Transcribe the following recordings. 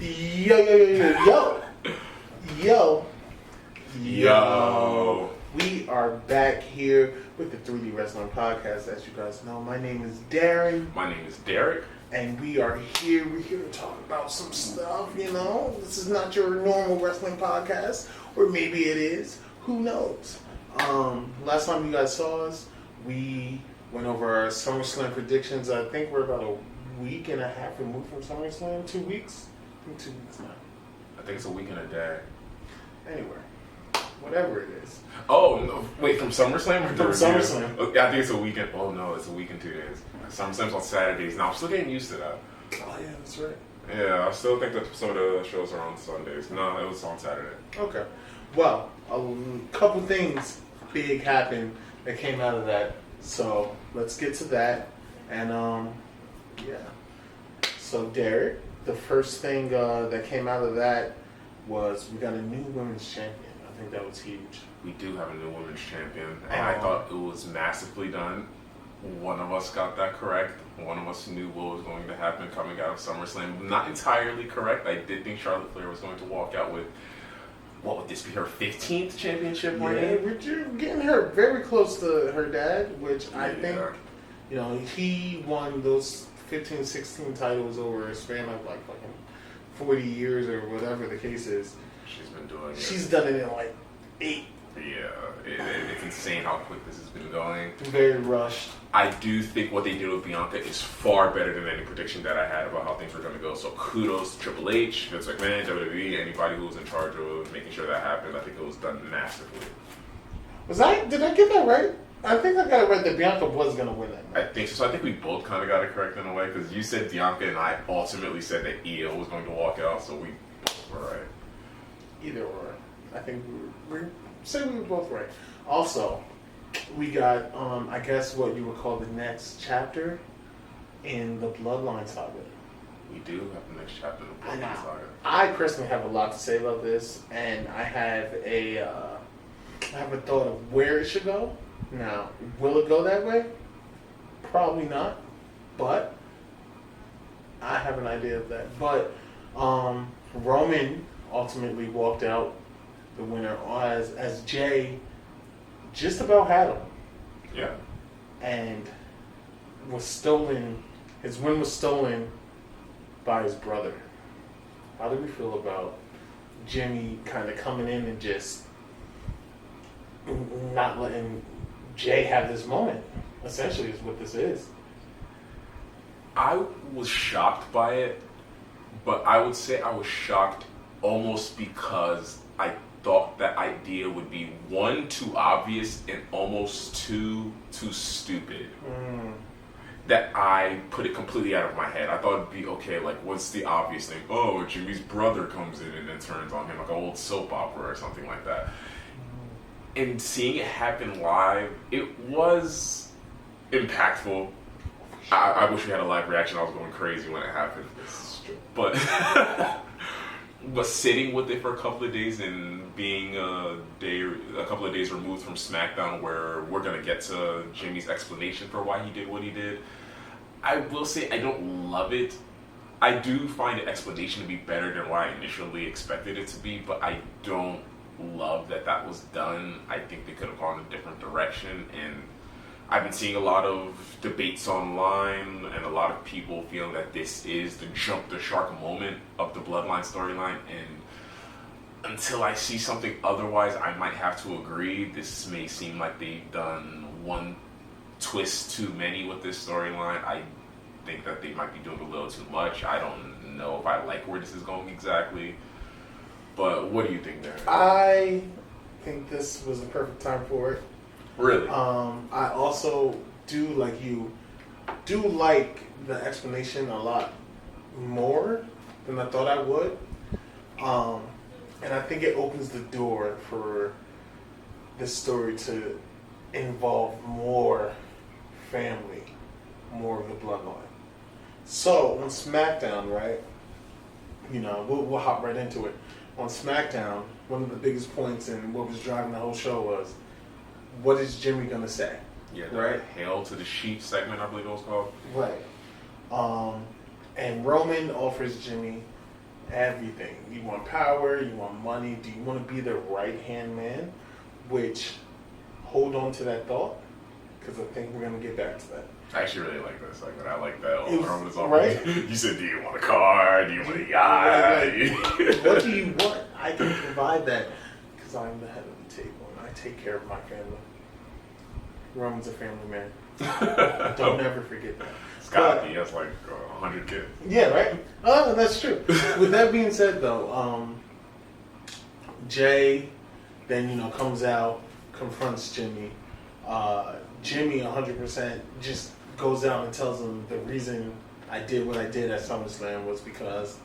Yo. We are back here with the 3D Wrestling Podcast. As you guys know, my name is Darren. My name is Derick. And we are here. We're here to talk about some stuff, you know. This is not your normal wrestling podcast. Or maybe it is. Who knows? Last time you guys saw us, we went over our SummerSlam predictions. I think we're about a week and a half removed from SummerSlam. 2 weeks? I think 2 weeks now. I think it's a week and a day. Anywhere. Whatever it is. Oh, no, wait, from SummerSlam? Or from SummerSlam. Okay, I think it's a weekend. Oh, no, it's a week and 2 days. SummerSlam's on Saturdays. Now, I'm still getting used to that. Oh, yeah, that's right. Yeah, I still think that some of the shows are on Sundays. No, it was on Saturday. Okay. Well, a couple things big happened that came out of that. So, let's get to that. And, yeah. So, Derek, the first thing that came out of that was we got a new women's champion. I think that was huge. We do have a new women's champion, and I thought it was masterfully done. One of us got that correct. One of us knew what was going to happen coming out of SummerSlam. Not entirely correct. I did think Charlotte Flair was going to walk out with, what would this be, her 15th championship reign? Yeah, we're getting her very close to her dad, which I think, you know, he won those 15, 16 titles over a span of like fucking 40 years or whatever the case is. She's been doing it. She's done it in like 8. Yeah, it's insane how quick this has been going. Very rushed. I do think what they did with Bianca is far better than any prediction that I had about how things were going to go. So kudos to Triple H, Vince McMahon, WWE, anybody who was in charge of making sure that happened. I think it was done masterfully. Did I get that right? I think I got it right that Bianca was going to win that match. I think so. So I think we both kind of got it correct in a way, because you said Bianca and I ultimately said that Io was going to walk out, so we both were right. Either or. I think we were both right. Also, we got, I guess what you would call the next chapter in the Bloodline saga. We do have the next chapter in the Bloodline saga. I personally have a lot to say about this, and I have a thought of where it should go. Now, will it go that way? Probably not, but I have an idea of that. But Roman ultimately walked out the winner as Jay just about had him. Yeah. And was stolen. His win was stolen by his brother. How do we feel about Jimmy kind of coming in and just not letting Jay have this moment? Essentially is what this is. I was shocked by it, but I would say I was shocked almost because I thought that idea would be, one, too obvious, and almost too stupid. That I put it completely out of my head. I thought it'd be, okay, like, what's the obvious thing? Oh, Jimmy's brother comes in and then turns on him, like an old soap opera or something like that. And seeing it happen live, it was impactful. I wish we had a live reaction. I was going crazy when it happened. But but sitting with it for a couple of days and being a couple of days removed from SmackDown, where we're going to get to Jimmy's explanation for why he did what he did, I will say I don't love it. I do find the explanation to be better than what I initially expected it to be, but I don't love that was done. I think they could have gone a different direction, and I've been seeing a lot of debates online and a lot of people feeling that this is the jump the shark moment of the Bloodline storyline, and until I see something otherwise, I might have to agree. This may seem like they've done one twist too many with this storyline. I think that they might be doing a little too much. I don't know if I like where this is going exactly. But what do you think there? I think this was the perfect time for it. Really? I also do like the explanation a lot more than I thought I would. And I think it opens the door for this story to involve more family, more of the bloodline. So on SmackDown, right? You know, we'll hop right into it. On SmackDown, one of the biggest points and what was driving the whole show was, what is Jimmy gonna say? Yeah, right. Hail to the Sheep segment, I believe it was called. Right. And Roman offers Jimmy everything. You want power, you want money. Do you want to be the right-hand man? Which, hold on to that thought, because I think we're going to get back to that. I actually really like this segment. I like that. Right? You said, do you want a car? Do you want a yacht? What do you want? I can provide that because I'm the head of the table and I take care of my family. Roman's a family man. Don't ever forget that. Scott, he has like 100 kids. Yeah, right? That's true. With that being said, though, Jay then, comes out, confronts Jimmy. Jimmy 100% just goes out and tells him the reason I did what I did at SummerSlam was because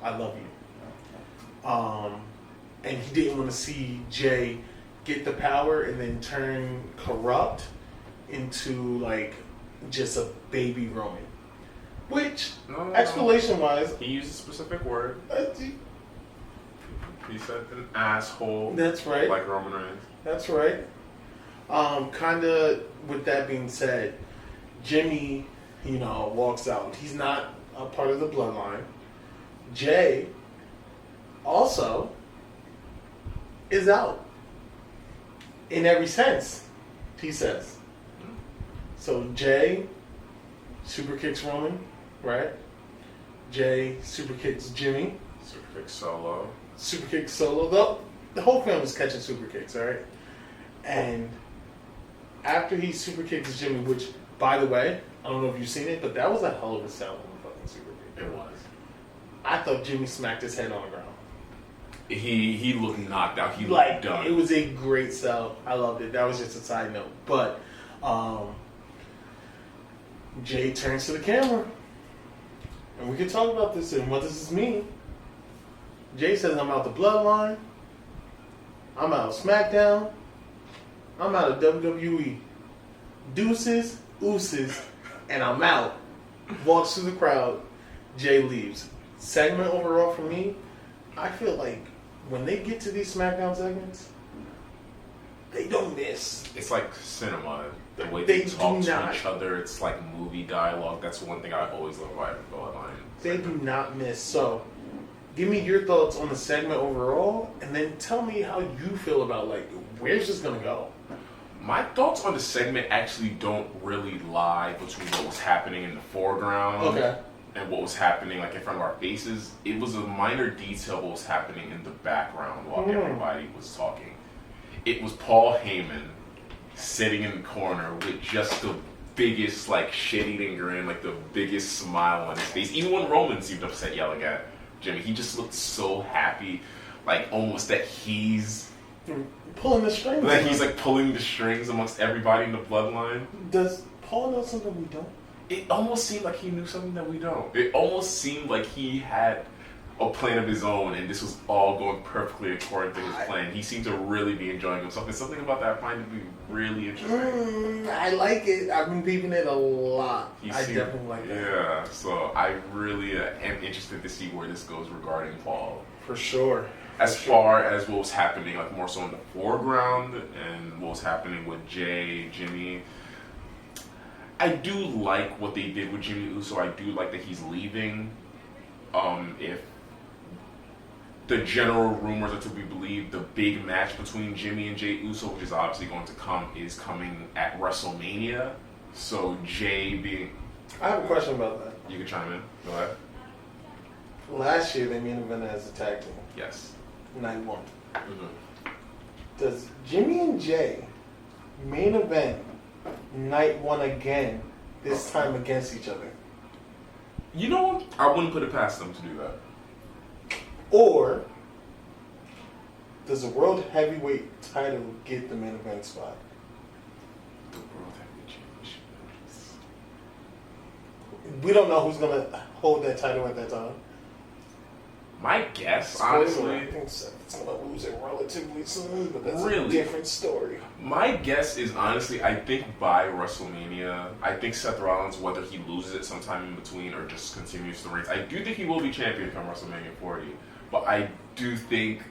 I love you. And he didn't want to see Jay get the power and then turn corrupt into like just a baby Roman. Which, explanation-wise, he used a specific word. He said an asshole. That's right. Like Roman Reigns. That's right. Kind of with that being said, Jimmy, walks out. He's not a part of the bloodline. Jay also is out in every sense, he says. So Jay super kicks Roman, right? Jay super kicks Jimmy. Super kicks Solo. Super kicks Solo. The whole family's catching super kicks, all right? And after he super kicks Jimmy, which, by the way, I don't know if you've seen it, but that was a hell of a sell on the fucking super kick. It was. I thought Jimmy smacked his head on the ground. He looked knocked out. He looked done. It was a great sell. I loved it. That was just a side note. But Jay turns to the camera. And we can talk about this and what does this mean. Jay says, I'm out the bloodline. I'm out of SmackDown. I'm out of WWE. Deuces, ooses, and I'm out. Walks through the crowd. Jay leaves. Segment overall for me, I feel like when they get to these SmackDown segments, they don't miss. It's like cinema. The way They they talk do to not. each other, it's like movie dialogue. That's one thing I always love about Bloodline. They do not miss. So, give me your thoughts on the segment overall, and then tell me how you feel about, like, where's this going to go? My thoughts on the segment actually don't really lie between what was happening in the foreground and what was happening like in front of our faces. It was a minor detail what was happening in the background while everybody was talking. It was Paul Heyman sitting in the corner with just the biggest like shit-eating grin, like the biggest smile on his face. Even when Roman seemed upset yelling at Jimmy, he just looked so happy, like almost that he's pulling the strings. That he's like pulling the strings amongst everybody in the bloodline. Does Paul know something we don't? It almost seemed like he knew something that we don't. It almost seemed like he had a plan of his own and this was all going perfectly according to his plan. He seemed to really be enjoying himself. There's something about that I find to be really interesting. I like it. I've been peeping it a lot. I definitely like that. Yeah, so I really am interested to see where this goes regarding Paul. For sure. As far as what was happening, like more so in the foreground and what was happening with Jay, Jimmy, I do like what they did with Jimmy Uso. I do like that he's leaving. If the general rumors are to be believed, the big match between Jimmy and Jay Uso, which is obviously going to come, is coming at WrestleMania. So Jay being... I have a question about that. You can chime in. Go ahead. Last year they main evented as a tag team. Yes. Night one. Mm-hmm. Does Jimmy and Jay main event night one again, this time against each other? You know, I wouldn't put it past them to do that. Or does the World Heavyweight title get the main event spot? The World Heavyweight Championship. We don't know who's going to hold that title at that time. My guess, honestly... I think Seth's going to lose it relatively soon, but that's really a different story. My guess is, honestly, I think by WrestleMania, I think Seth Rollins, whether he loses it sometime in between or just continues to reign, I do think he will be champion come WrestleMania 40. But I do think,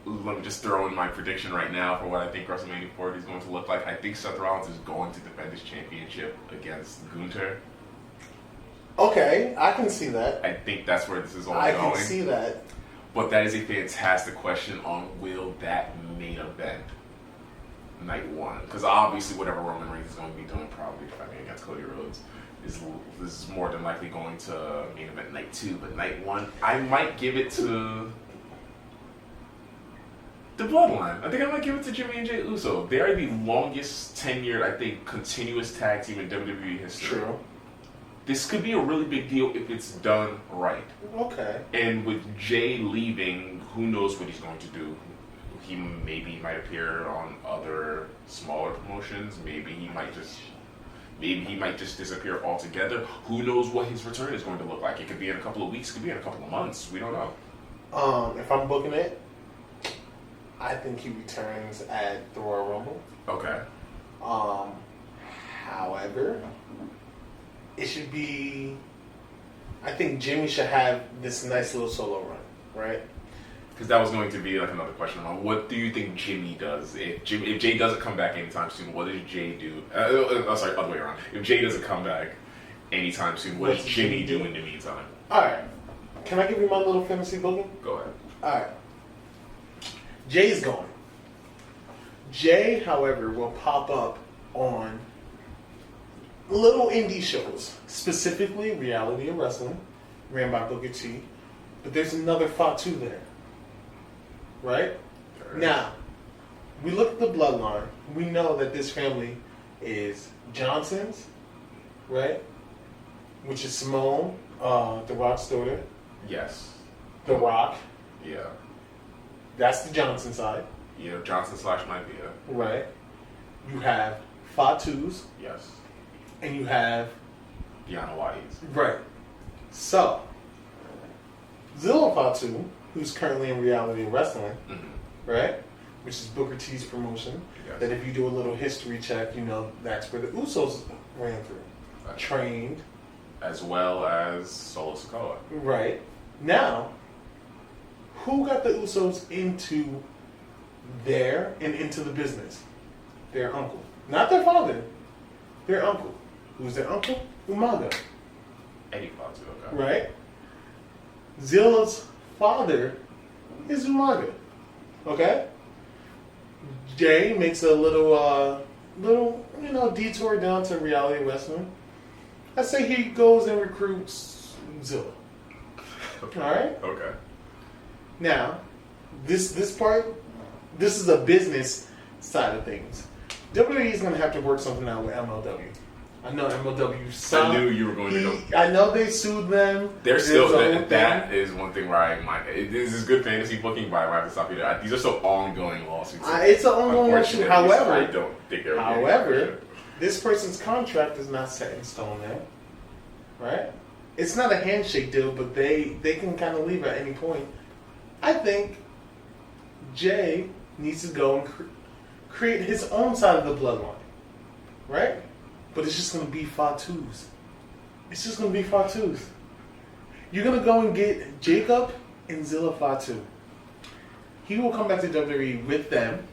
let me just throw in my prediction right now for what I think WrestleMania 40 is going to look like. I think Seth Rollins is going to defend his championship against Gunther. Okay, I can see that. I think that's where this is all I going. can see that. But that is a fantastic question on will that main event night one? Because obviously whatever Roman Reigns is going to be doing, probably fighting against Cody Rhodes, is more than likely going to main event night two. But night one, I might give it to the Bloodline. I think I might give it to Jimmy and Jey Uso. They are the longest tenured, I think, continuous tag team in WWE history. True. This could be a really big deal if it's done right. Okay. And with Jay leaving, who knows what he's going to do? He might appear on other smaller promotions. Maybe he might just disappear altogether. Who knows what his return is going to look like? It could be in a couple of weeks. It could be in a couple of months. We don't know. If I'm booking it, I think he returns at the Royal Rumble. Okay. However, it should be. I think Jimmy should have this nice little solo run, right? Because that was going to be like another question. What do you think Jimmy does? If Jay doesn't come back anytime soon, what does Jay do? Sorry, other way around. If Jay doesn't come back anytime soon, what does Jimmy do in the meantime? All right. Can I give you my little fantasy booking? Go ahead. All right. Jay's going. Jay, however, will pop up on little indie shows, specifically Reality of Wrestling, ran by Booker T. But there's another Fatu there. Right? Now, we look at the bloodline. We know that this family is Johnson's, right? Which is Simone, The Rock's daughter. Yes. The Rock. Yeah. That's the Johnson side. Yeah, Johnson / Maivia. Right. You have Fatu's. Yes. And you have Deanna White's. Right. So, Zilla Fatu, who's currently in Reality of Wrestling, right? Which is Booker T's promotion. Yes. That if you do a little history check, you know that's where the Usos ran through. Trained. As well as Solo Sikoa. Right. Now, who got the Usos into into the business? Their uncle. Not their father. Their uncle. Who's their uncle? Umaga. Eddie Fatu, okay. Right? Zilla's father is Umaga. Okay? Jay makes a little detour down to Reality Wrestling. I say he goes and recruits Zilla. Okay. Alright? Okay. Now, this part, this is a business side of things. WWE is going to have to work something out with MLW. I know MLW sued. I knew you were going to go. I know they sued them. They're still that is one thing where I might. This is good fantasy booking, but I have to stop you there. These are still ongoing lawsuits. It's an ongoing lawsuit. However, I don't think they're. However, this person's contract is not set in stone there, right? It's not a handshake deal, but they can kind of leave at any point. I think Jay needs to go and create his own side of the bloodline, right? But it's just going to be Fatu's. It's just going to be Fatu's. You're going to go and get Jacob and Zilla Fatu. He will come back to WWE with them,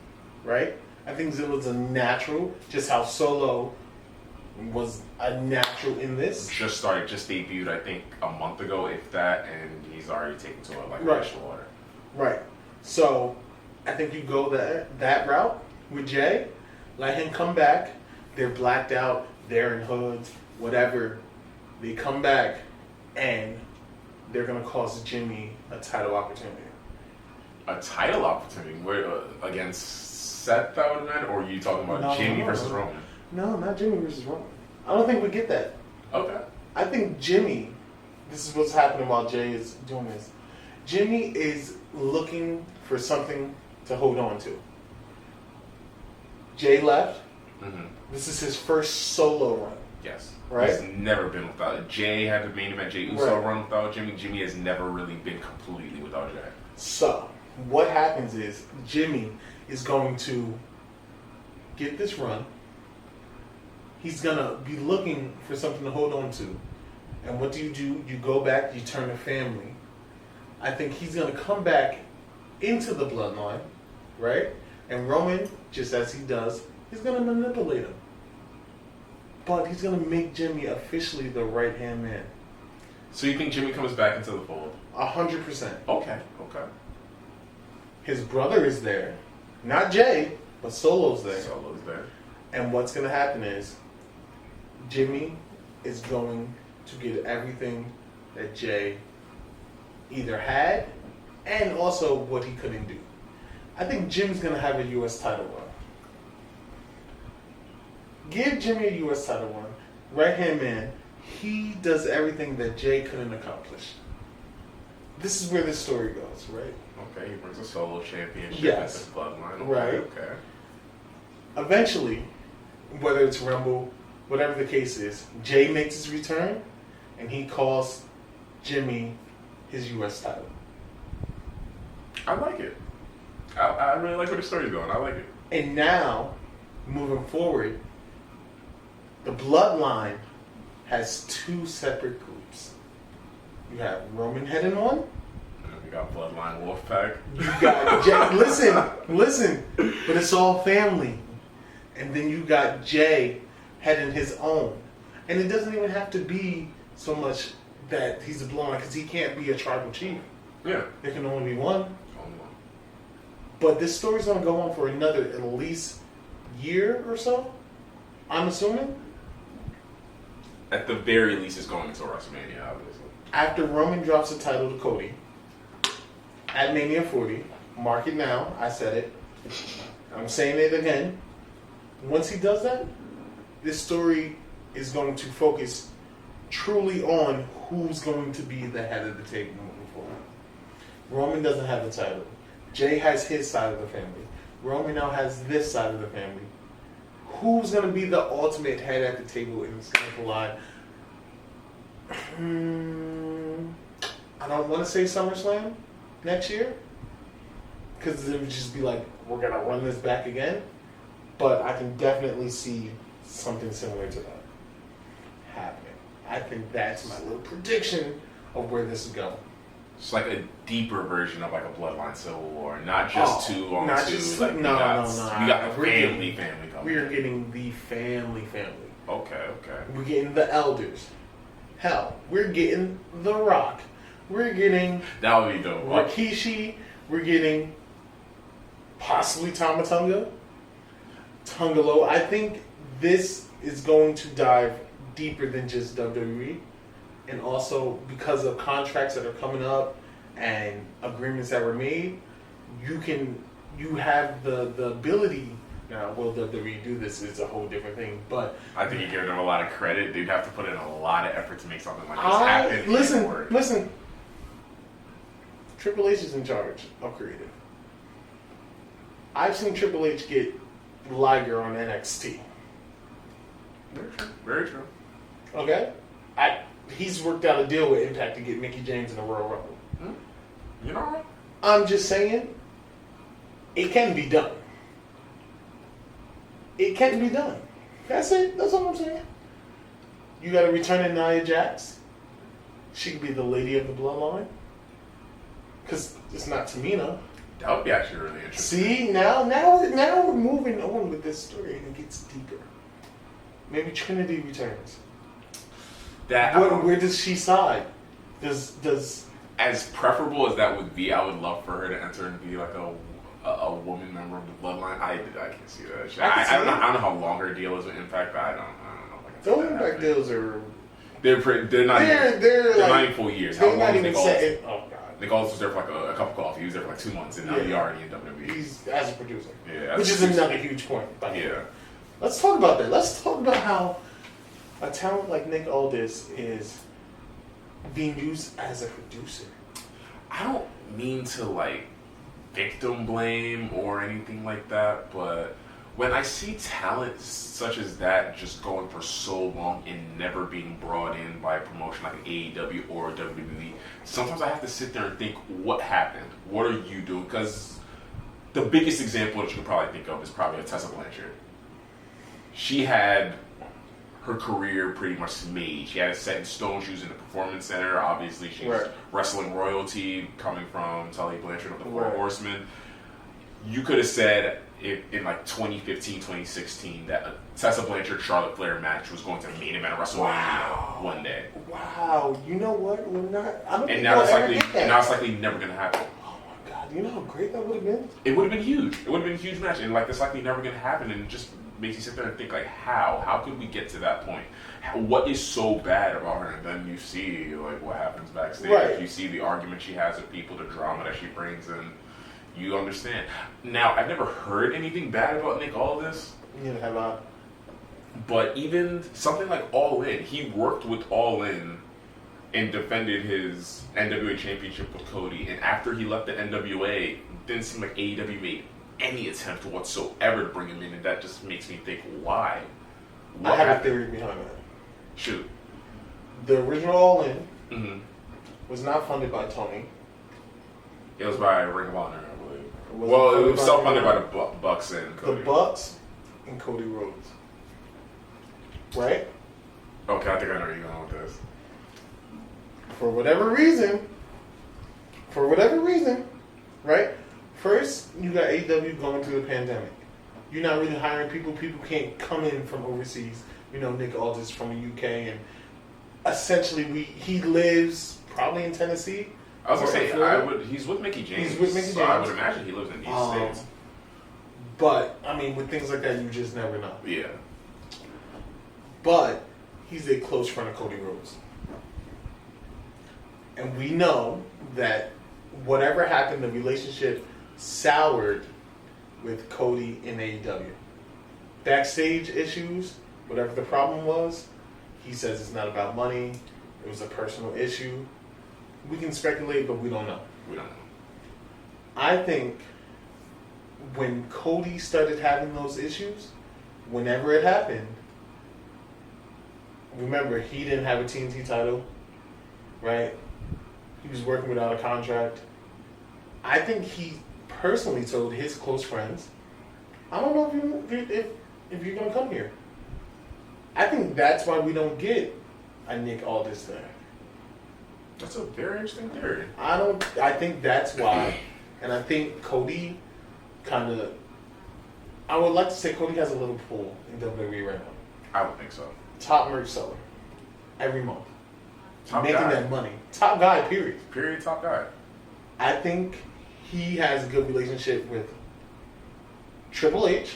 right? I think Zilla's a natural, just how Solo was a natural in this. Just debuted, I think, a month ago, if that, and he's already taken to it like Right. official order. Right. So, I think you go that route with Jay, let him come back. They're blacked out, they're in hoods, whatever. They come back, and they're going to cost Jimmy a title opportunity. A title opportunity? Where, against Seth, I would imagine? Or are you talking about Jimmy versus Roman? No, not Jimmy versus Roman. I don't think we get that. Okay. I think Jimmy, this is what's happening while Jay is doing this. Jimmy is looking for something to hold on to. Jay left. Mm-hmm. This is his first solo run. Yes. Right? He's never been without it. Jay had the main event Jey Uso Right. run without Jimmy. Jimmy has never really been completely without Jay. So, what happens is Jimmy is going to get this run. He's going to be looking for something to hold on to. And what do? You go back, you turn to family. I think he's going to come back into the bloodline, right? And Roman, just as he does, he's going to manipulate him. But he's going to make Jimmy officially the right-hand man. So you think Jimmy comes back into the fold? 100%. Okay. His brother is there. Not Jay, but Solo's there. Solo's there. And what's going to happen is Jimmy is going to get everything that Jay either had and also what he couldn't do. I think Jim's going to have a U.S. title run. Give Jimmy a U.S. title run. Right hand man. He does everything that Jay couldn't accomplish. This is where this story goes, right? Okay, he brings a solo championship Yes. into Bloodline. Okay, Right. Okay. Eventually, whether it's Rumble, whatever the case is, Jay makes his return, and he calls Jimmy his U.S. title. I like it. I really like where the story's going. I like it. And now, moving forward, the Bloodline has two separate groups. You have Roman heading one. We got Bloodline Wolfpack. You got Jay. Listen, but it's all family. And then you got Jay heading his own. And it doesn't even have to be so much that he's a Bloodline, because he can't be a tribal chief. Yeah. There can only be one. Only one. But this story's going to go on for another at least year or so, I'm assuming. At the very least, it's going until WrestleMania, obviously. After Roman drops the title to Cody at Mania 40, mark it now, I said it, I'm saying it again. Once he does that, this story is going to focus truly on who's going to be the head of the table moving forward. Roman doesn't have the title. Jay has his side of the family. Roman now has this side of the family. Who's going to be the ultimate head at the table in this kind of line? I don't want to say SummerSlam next year, because it would just be like, we're going to run this back again. But I can definitely see something similar to that happening. I think that's my little prediction of where this is going. It's like a deeper version of like a Bloodline Civil War, not just two on not two. just like no. We got the family coming. We are getting the family. Okay. We're getting the elders. Hell, we're getting The Rock. We're getting That would be dope. Rikishi. We're getting possibly Tamatonga. Tungalo. I think this is going to dive deeper than just WWE. And also, because of contracts that are coming up and agreements that were made, you have the ability. Now, will WWE do this? Is a whole different thing. But I think you give them a lot of credit. They'd have to put in a lot of effort to make something like this happen. Listen. Triple H is in charge of creative. I've seen Triple H get Liger on NXT. Very true. Okay? He's worked out a deal with Impact to get Mickey James in the Royal Rumble. You know what? I'm just saying, it can be done. It can be done. That's it. That's all I'm saying. You got to return in Nia Jax. She could be the lady of the Bloodline. Because it's not Tamina. That would be actually really interesting. See, now we're moving on with this story and it gets deeper. Maybe Trinity returns. Where does she side? Does as preferable as that would be, I would love for her to enter and be like a woman member of the Bloodline. I can't see that. I don't know how long her deal is with Impact, but I don't know. Those Impact deals are they're not even full years. They're not even set. Oh god. Nick Aldis was there for like a cup of coffee. He was there for like 2 months, and now he's already in WWE. He's as a producer. Yeah, which is another huge point. Yeah. Let's talk about that. Let's talk about how a talent like Nick Aldis is being used as a producer. I don't mean to like victim blame or anything like that, but when I see talent such as that just going for so long and never being brought in by a promotion like AEW or WWE, sometimes I have to sit there and think, what happened? What are you doing? Because the biggest example that you can probably think of is probably Tessa Blanchard. She had her career pretty much made. She had it set in stone. She was in the Performance Center. Obviously, she's wrestling royalty coming from Tully Blanchard of the Four Horsemen. you could have said in like 2015, 2016 that Tessa Blanchard Charlotte Flair match was going to main event WrestleMania one day. Wow, you know what? We're not. I don't And think now we'll it's ever likely, get that. and now it's likely never going to happen. Oh my god, you know how great that would have been? It would have been huge. It would have been a huge match, and like it's likely never going to happen. And it just makes you sit there and think like, how could we get to that point? What is so bad about her? And then you see like what happens backstage. Right. You see the argument she has with people, the drama that she brings in. You understand. Now, I've never heard anything bad about Nick Aldis. Neither have I. But even something like All In, he worked with All In and defended his NWA championship with Cody. And after he left the NWA, it didn't seem like AEW made any attempt whatsoever to bring him in. And that just makes me think, why? I have a theory behind that. Shoot. The original All In was not funded by Tony. It was by Ring of Honor, I believe. It was self-funded by the Bucks and Cody. The Bucks and Cody Rhodes. Right? Okay, I think I know where you're going with this. For whatever reason, right? First, you got AEW going through the pandemic. You're not really hiring people. People can't come in from overseas. You know, Nick Aldis from the UK, and essentially he lives probably in Tennessee. I was going to say, he's with Mickey James. He's with Mickey James. So I would imagine he lives in these states. But, I mean, with things like that, you just never know. Yeah. But he's a close friend of Cody Rhodes. And we know that whatever happened, the relationship soured with Cody in AEW. Backstage issues, whatever the problem was, he says it's not about money. It was a personal issue. We can speculate, but we don't know. We don't know. I think when Cody started having those issues, whenever it happened, remember, he didn't have a TNT title, right? He was working without a contract. I think he personally told his close friends, I don't know if you're going to come here. I think that's why we don't get a Nick Aldis there. That's a very interesting theory. I think that's why. And I think Cody kind of, I would like to say Cody has a little pull in WWE right now. I would think so. Top merch seller. Every month. Top Making guy. that money. Top guy, period. Period, top guy. I think he has a good relationship with Triple H.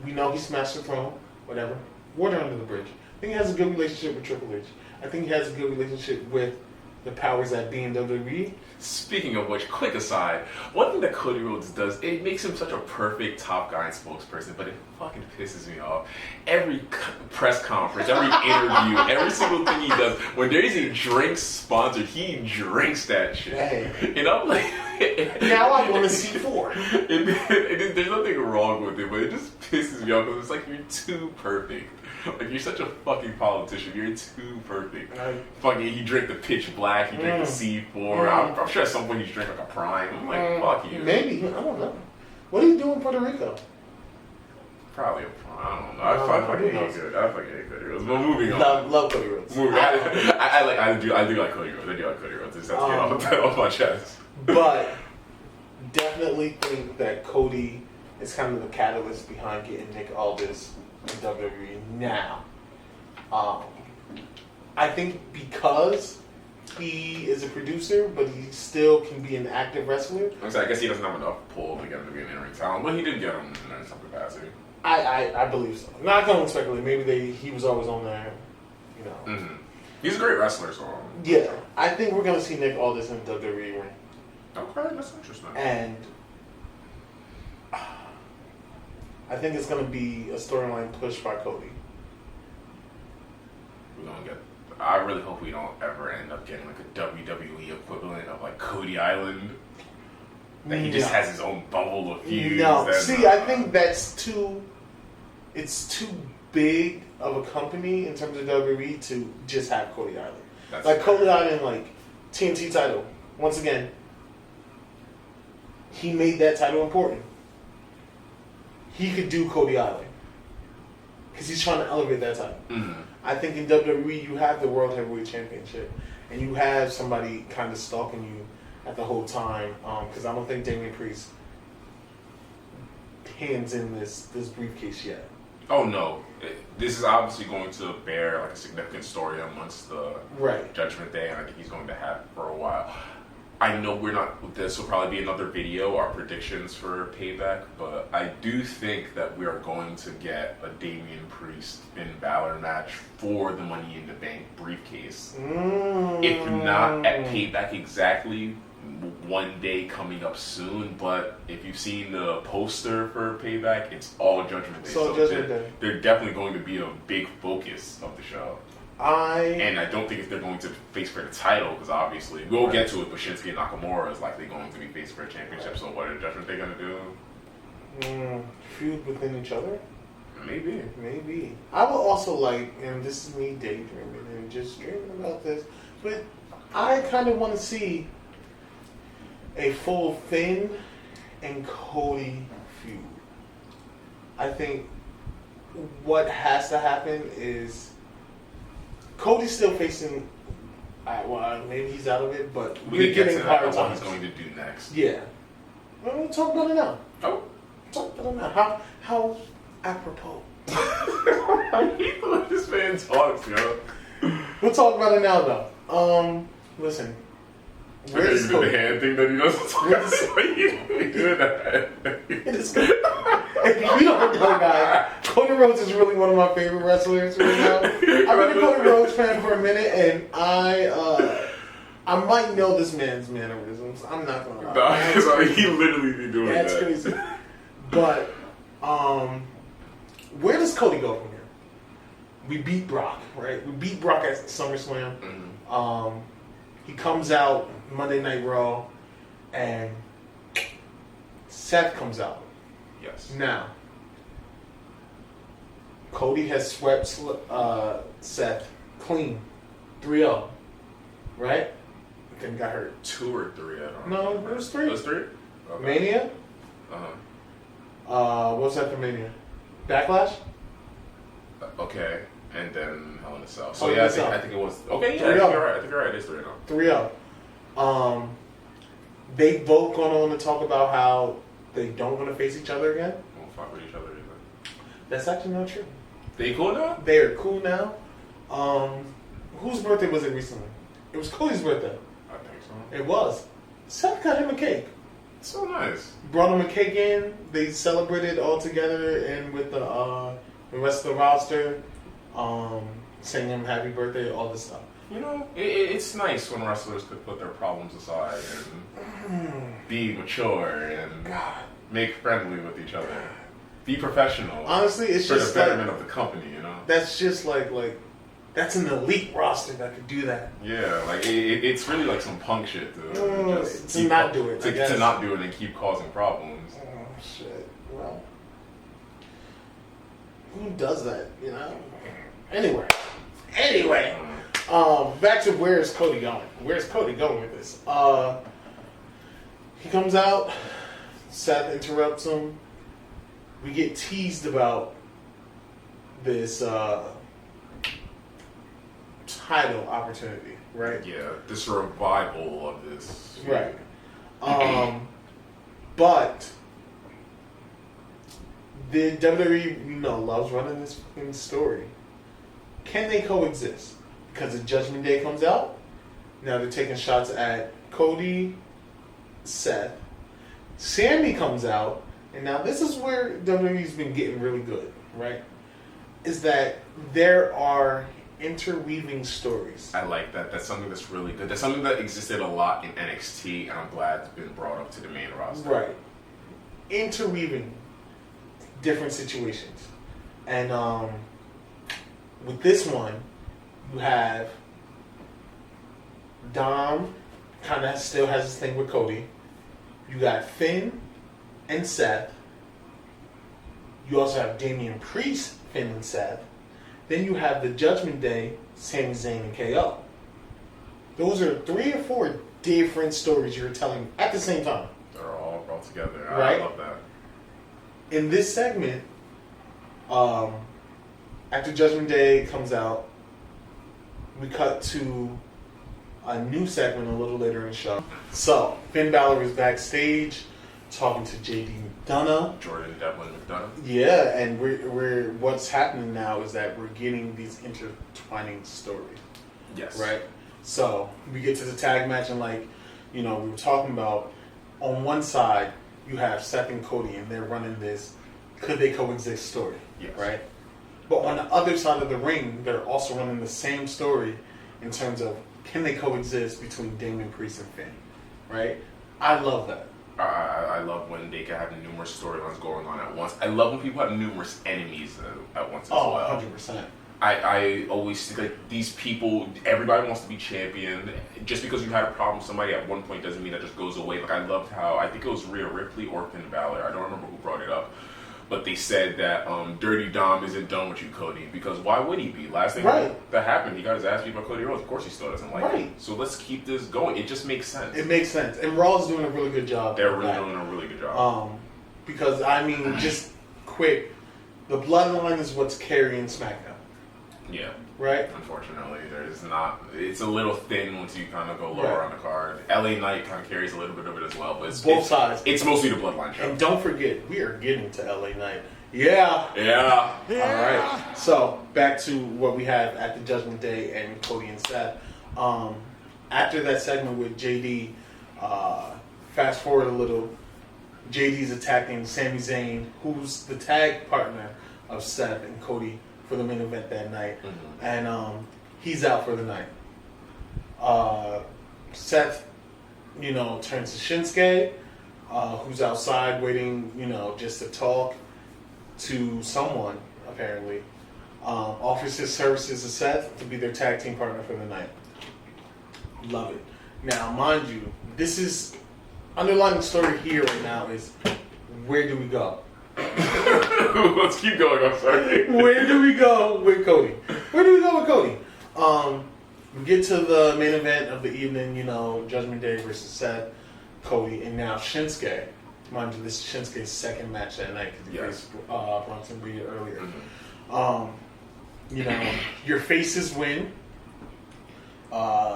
We know he smashed the throne, whatever. Water under the bridge. I think he has a good relationship with Triple H. I think he has a good relationship with the powers that be in WWE. Speaking of which, quick aside, one thing that Cody Rhodes does, it makes him such a perfect top guy and spokesperson, but it fucking pisses me off. Every press conference, every interview, every single thing he does, when there's a drink sponsored, he drinks that shit. Hey. And I'm like... Now I want to see four. There's nothing wrong with it, but it just pisses me off because it's like you're too perfect. Like, you're such a fucking politician. You're too perfect. Fucking, he drank the pitch black. He drank the C4. I'm sure at some point he's drank like a prime. I'm like, fuck you. Maybe. I don't know. What do you do in Puerto Rico? Probably a prime. I don't know. I fucking hate good. I fucking hate Cody Rhodes. But moving on. Love Cody Rhodes. Moving on. I do like Cody Rhodes. I do like Cody Rhodes. I just have to get off my chest. But definitely think that Cody is kind of the catalyst behind getting Nick Aldis in WWE now. I think because he is a producer, but he still can be an active wrestler. I guess he doesn't have enough pull to get him to be an in-ring talent, but he did get him in some capacity. I believe so. Not going to speculate. Maybe he was always on there, you know. Mm-hmm. He's a great wrestler, so... Yeah. I think we're going to see Nick Aldis in the WWE ring. Okay, that's interesting. And I think it's going to be a storyline pushed by Cody. We're gonna get. I really hope we don't ever end up getting like a WWE equivalent of like Cody Island. That he just has his own bubble of feuds. No, see, I think that's too. It's too big of a company in terms of WWE to just have Cody Island. That's like Cody Island, like TNT title. Once again, he made that title important. He could do Cody Island because he's trying to elevate that title. Mm-hmm. I think in WWE you have the World Heavyweight Championship, and you have somebody kind of stalking you at the whole time, because I don't think Damian Priest hands in this briefcase yet. Oh no, this is obviously going to bear like a significant story amongst the Judgment Day, and I think he's going to have it for a while. I know we're not. This will probably be another video, our predictions for Payback, but I do think that we are going to get a Damian Priest Finn Balor match for the Money in the Bank briefcase. If not at Payback exactly, one day coming up soon. But if you've seen the poster for Payback, it's all Judgment Day. So they're definitely going to be a big focus of the show. And I don't think if they're going to face for the title, because obviously we'll get to it, but Shinsuke Nakamura is likely going to be faced for a championship. So what are Judgment Day going to do? Feud within each other? Maybe. I would also like, and this is me daydreaming and just dreaming about this, but I kind of want to see a full Finn and Cody feud. I think what has to happen is Cody's still facing. Well, maybe he's out of it, but we're getting what he's going to do next. Yeah, we'll talk about it now. Oh, talk about it now. How apropos. I hate the way this man talks, yo. We'll talk about it now, though. Listen. Where's the hand thing that he doesn't talk about? He's doing that. It is good. If you don't know, guys, Cody Rhodes is really one of my favorite wrestlers right now. I've been a Cody Rhodes fan for a minute, and I might know this man's mannerisms. I'm not gonna lie. No, he literally be doing that. That's crazy. But where does Cody go from here? We beat Brock, right? We beat Brock at SummerSlam. Mm-hmm. He comes out Monday Night Raw, and Seth comes out. Yes. Now, Cody has swept Seth clean, 3-0, right? Then got hurt. 2 or 3, I don't know. No, it was 3. It was 3? Okay. Mania? Uh-huh. What was that for Mania? Backlash? Okay. And then Hell in a Cell. So yeah, I think it was. Okay, yeah, I think you're right. It is 3-0. 3-0. They both gone on to talk about how they don't want to face each other again. Won't fuck with each other either. That's actually not true. They cool now? They're cool now. Whose birthday was it recently? It was Cody's birthday. I think so. It was. Seth got him a cake. So nice. Brought him a cake in. They celebrated all together and with the rest of the roster. Saying him happy birthday, all this stuff. You know, it's nice when wrestlers could put their problems aside and be mature and make friendly with each other. Be professional. Honestly, it's for just the betterment of the company, you know? That's just like that's an elite roster that could do that. Yeah, like it's really like some punk shit to not do it. To not do it and keep causing problems. Oh, shit. Well, who does that, you know? Anyway, back to where's Cody going? Where's Cody going with this? He comes out, Seth interrupts him. We get teased about this title opportunity, right? Yeah, this revival of this. Right. But the WWE, loves running this fucking story. Can they coexist? Because the Judgment Day comes out. Now they're taking shots at Cody, Seth. Sammy comes out. And now this is where WWE's been getting really good, right? Is that there are interweaving stories. I like that. That's something that's really good. That's something that existed a lot in NXT, and I'm glad it's been brought up to the main roster. Right. Interweaving different situations. And with this one, you have Dom kind of still has this thing with Cody. You got Finn and Seth. You also have Damian Priest, Finn and Seth. Then you have the Judgment Day, Sami Zayn and KO. Those are 3 or 4 different stories you're telling at the same time. They're all brought together. Right? I love that. In this segment, after Judgment Day comes out, we cut to a new segment a little later in the show. So, Finn Balor is backstage talking to JD McDonough. Jordan Devlin McDonough. Yeah, and we're what's happening now is that we're getting these intertwining stories. Yes. Right? So, we get to the tag match and we were talking about, on one side, you have Seth and Cody and they're running this could they coexist story. Yes. Right? But on the other side of the ring, they're also running the same story in terms of can they coexist between Damian Priest and Finn, right? I love that. I love when they can have numerous storylines going on at once. I love when people have numerous enemies at once as well. 100%. I always think like these people, everybody wants to be champion. Just because you had a problem with somebody at one point doesn't mean that just goes away. Like I loved how, I think it was Rhea Ripley or Finn Balor, I don't remember who brought it up. But they said that Dirty Dom isn't done with you, Cody, because why would he be? Last thing that happened, he got his ass beat by Cody Rhodes. Of course he still doesn't like it. So let's keep this going. It just makes sense. It makes sense. And Raw's doing a really good job. They're really doing a really good job. Because, just quick, the Bloodline is what's carrying SmackDown. Yeah. Right? Unfortunately, there's not. It's a little thin once you kind of go lower on the card. LA Knight kind of carries a little bit of it as well, but it's both sides. It's mostly the Bloodline show. And don't forget, we are getting to LA Knight. Yeah. Yeah. All right. So back to what we have at the Judgment Day and Cody and Seth. After that segment with JD, fast forward a little. JD's attacking Sami Zayn, who's the tag partner of Seth and Cody for the main event that night, and he's out for the night. Seth, turns to Shinsuke, who's outside waiting, just to talk to someone, apparently. Offers his services to Seth to be their tag team partner for the night. Love it. Now, mind you, this is underlying story here right now is where do we go? Let's keep going. I'm sorry. Where do we go with Cody? We get to the main event of the evening, Judgment Day versus Seth, Cody, and now Shinsuke. Mind you, this is Shinsuke's second match that night because he faced Bronson Reed earlier. Your faces win.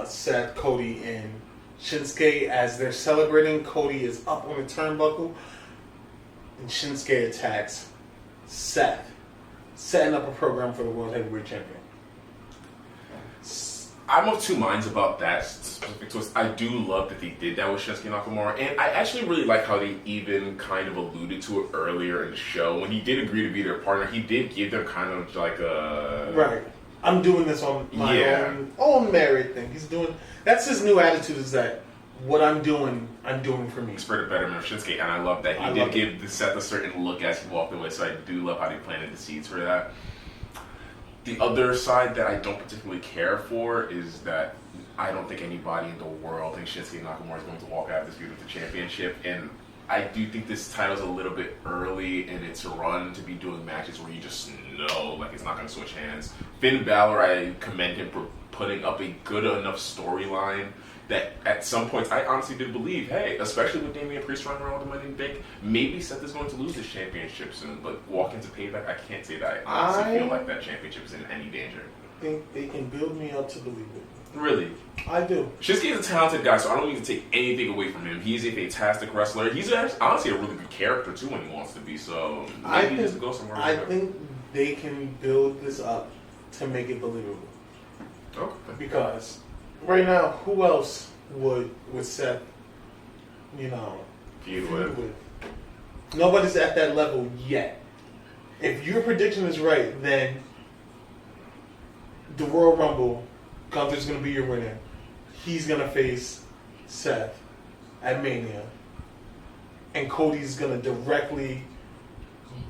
Seth, Cody, and Shinsuke, as they're celebrating, Cody is up on the turnbuckle. And Shinsuke attacks Seth, setting up a program for the World Heavyweight Champion. I'm of two minds about that specific twist. I do love that they did that with Shinsuke Nakamura, and I actually really like how they even kind of alluded to it earlier in the show. When he did agree to be their partner, he did give them kind of like a... Right. I'm doing this on my own merit thing. That's his new attitude, is that what I'm doing for me. It's for the betterment of Shinsuke, and I love that. He did give Seth a certain look as he walked away, so I do love how they planted the seeds for that. The other side that I don't particularly care for is that I don't think anybody in the world thinks Shinsuke Nakamura is going to walk out of this feud with the championship, and I do think this title's a little bit early in its run to be doing matches where you just know like it's not going to switch hands. Finn Balor, I commend him for putting up a good enough storyline that at some points I honestly did believe, hey, especially with Damian Priest running around with the Money in the Bank, maybe Seth is going to lose this championship soon, but walk into Payback, I can't say that I honestly feel like that championship is in any danger. I think they can build me up to believe it. Really? I do. Shinsuke is a talented guy, so I don't need to take anything away from him. He's a fantastic wrestler. He's honestly a really good character, too, when he wants to be, so maybe he just go somewhere. I think they can build this up to make it believable. Okay. Because right now, who else would Seth, feud with? Nobody's at that level yet. If your prediction is right, then the Royal Rumble, Gunther's going to be your winner. He's going to face Seth at Mania. And Cody's going to directly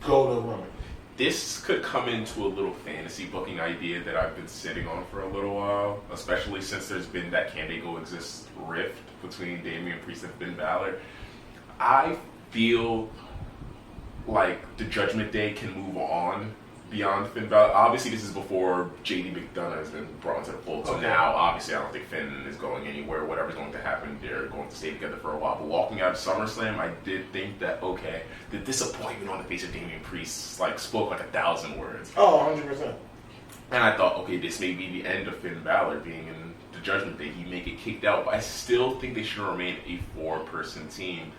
go to Roman. This could come into a little fantasy booking idea that I've been sitting on for a little while, especially since there's been that can they go exist rift between Damian Priest and Finn Balor. I feel like the Judgment Day can move on beyond Finn Balor. Obviously, this is before JD McDonough has been brought into the fold. So now, obviously, I don't think Finn is going anywhere. Whatever's going to happen, they're going to stay together for a while. But walking out of SummerSlam, I did think that, okay, the disappointment on the face of Damian Priest spoke like 1,000 words. Oh, 100%. And I thought, okay, this may be the end of Finn Balor being in the Judgment Day, he may get kicked out. But I still think they should remain a 4-person team.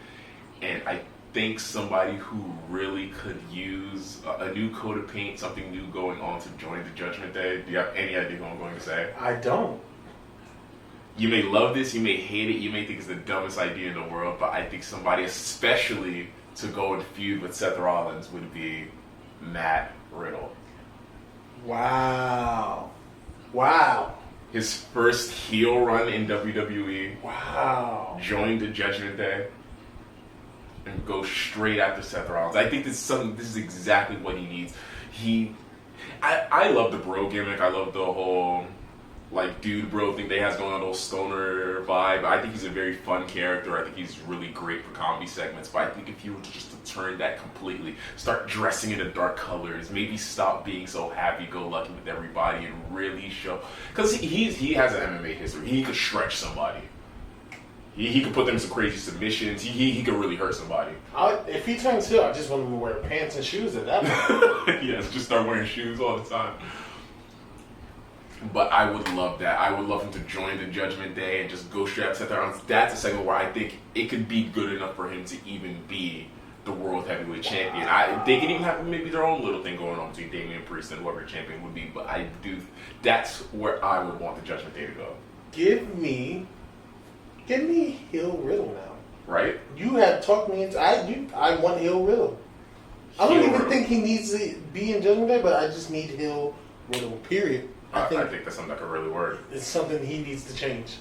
And I think somebody who really could use a new coat of paint, something new going on to join the Judgment Day. Do you have any idea what I'm going to say? I don't. You may love this, you may hate it, you may think it's the dumbest idea in the world, but I think somebody, especially to go and feud with Seth Rollins, would be Matt Riddle. Wow. Wow. His first heel run in WWE. Wow. Joined the Judgment Day. And go straight after Seth Rollins. I think this is exactly what he needs. I love the bro gimmick. I love the whole like dude bro thing they has going on, the whole stoner vibe. I think he's a very fun character. I think he's really great for comedy segments. But I think if you were just to turn that completely, start dressing in the dark colors, maybe stop being so happy-go-lucky with everybody and really show, because he has an MMA history. He could stretch somebody. He could put them in some crazy submissions. He could really hurt somebody. If he turns heel, I just want him to wear pants and shoes at that point. Yes, just start wearing shoes all the time. But I would love that. I would love him to join the Judgment Day and just go straight up to Seth Rollins. That's a segment where I think it could be good enough for him to even be the World Heavyweight Champion. They could even have maybe their own little thing going on between Damian Priest and whoever the champion would be. But that's where I would want the Judgment Day to go. Give me heel Riddle now. Right? You have talked me into. I want heel Riddle. I don't even think he needs to be in Judgment Day, but I just need heel Riddle. Period. I think that's something that could really work. It's something he needs to change.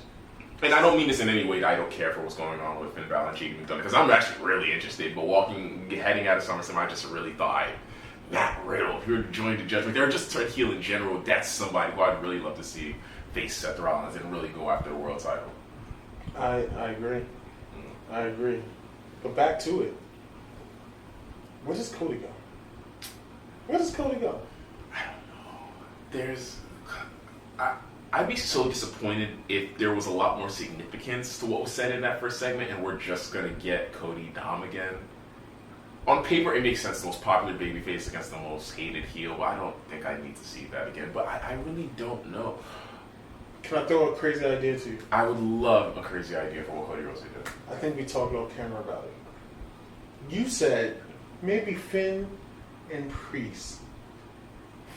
And I don't mean this in any way that I don't care for what's going on with Finn Balor and Cheating because I'm actually really interested. But heading out of SummerSlam, I just really thought, Matt Riddle, if you're joining the Judgment Day, or just turn heel in general, that's somebody who I'd really love to see face Seth Rollins and really go after the world title. I agree. I agree. But back to it. Where does Cody go? Where does Cody go? I don't know. I'd be so disappointed if there was a lot more significance to what was said in that first segment and we're just going to get Cody Dom again. On paper, it makes sense, the most popular babyface against the most hated heel, but I don't think I need to see that again. But I really don't know. Can I throw a crazy idea to you? I would love a crazy idea for what Cody Rhodes would do. I think we talked on camera about it. You said maybe Finn and Priest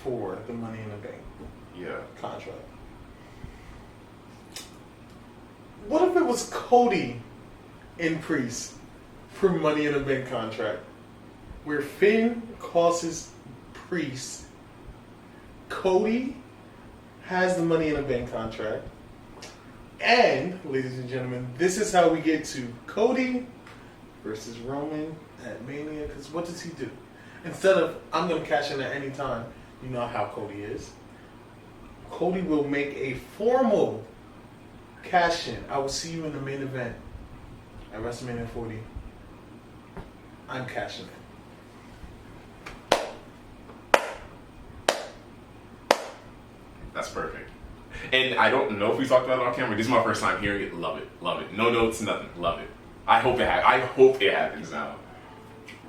for the Money in the Bank contract. What if it was Cody and Priest for Money in the Bank contract? Where Finn causes Priest, Cody has the Money in the Bank contract, and, ladies and gentlemen, this is how we get to Cody versus Roman at Mania, because what does he do? Instead of, I'm going to cash in at any time, you know how Cody is. Cody will make a formal cash in. I will see you in the main event at WrestleMania 40. I'm cashing in. That's perfect. And I don't know if we talked about it on camera. This is my first time hearing it. Love it. Love it. No notes, nothing. Love it. I hope it happens now.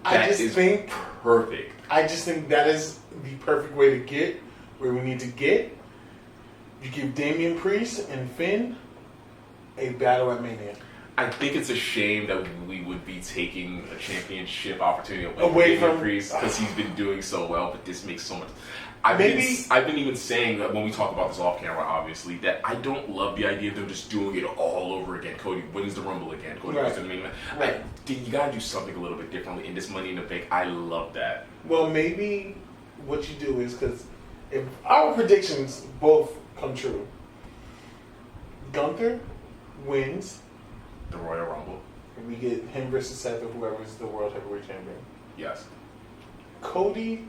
I just think perfect. I just think that is the perfect way to get where we need to get. You give Damian Priest and Finn a battle at Mania. I think it's a shame that we would be taking a championship opportunity away from Priest because he's been doing so well, but this makes so much. I've been even saying that when we talk about this off camera, obviously, that I don't love the idea of them just doing it all over again. Cody wins the Rumble again. Cody wins the main event. Right. You gotta do something a little bit differently in this Money in the Bank. I love that. Well, maybe what you do is, because if our predictions both come true, Gunther wins the Royal Rumble. And we get him versus Seth or whoever is the World Heavyweight Champion. Yes. Cody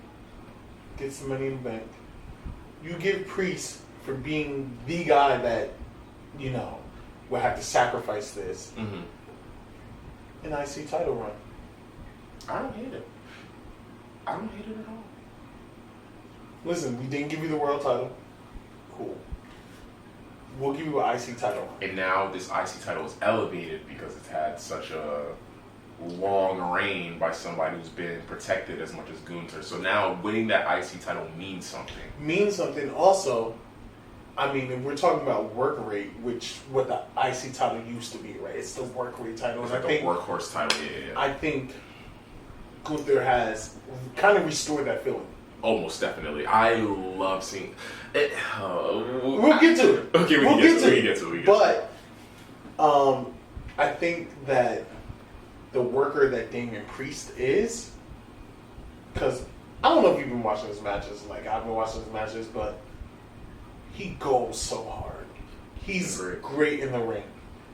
gets the Money in the Bank. You give Priest for being the guy that, will have to sacrifice this. Mm-hmm. An IC title run. I don't hate it. I don't hate it at all. Listen, we didn't give you the world title. Cool. We'll give you an IC title. And now this IC title is elevated because it's had such a long reign by somebody who's been protected as much as Gunther. So now winning that IC title means something. Means something. Also, I mean, if we're talking about work rate, which what the IC title used to be, right? It's the work rate title. It's like the workhorse title, yeah. I think Gunther has kind of restored that feeling. Almost definitely. I love seeing it. We'll get to it. Okay, we can get to it. But I think that the worker that Damian Priest is, because I don't know if you've been watching his matches, like I've been watching his matches, but he goes so hard. He's great in the ring.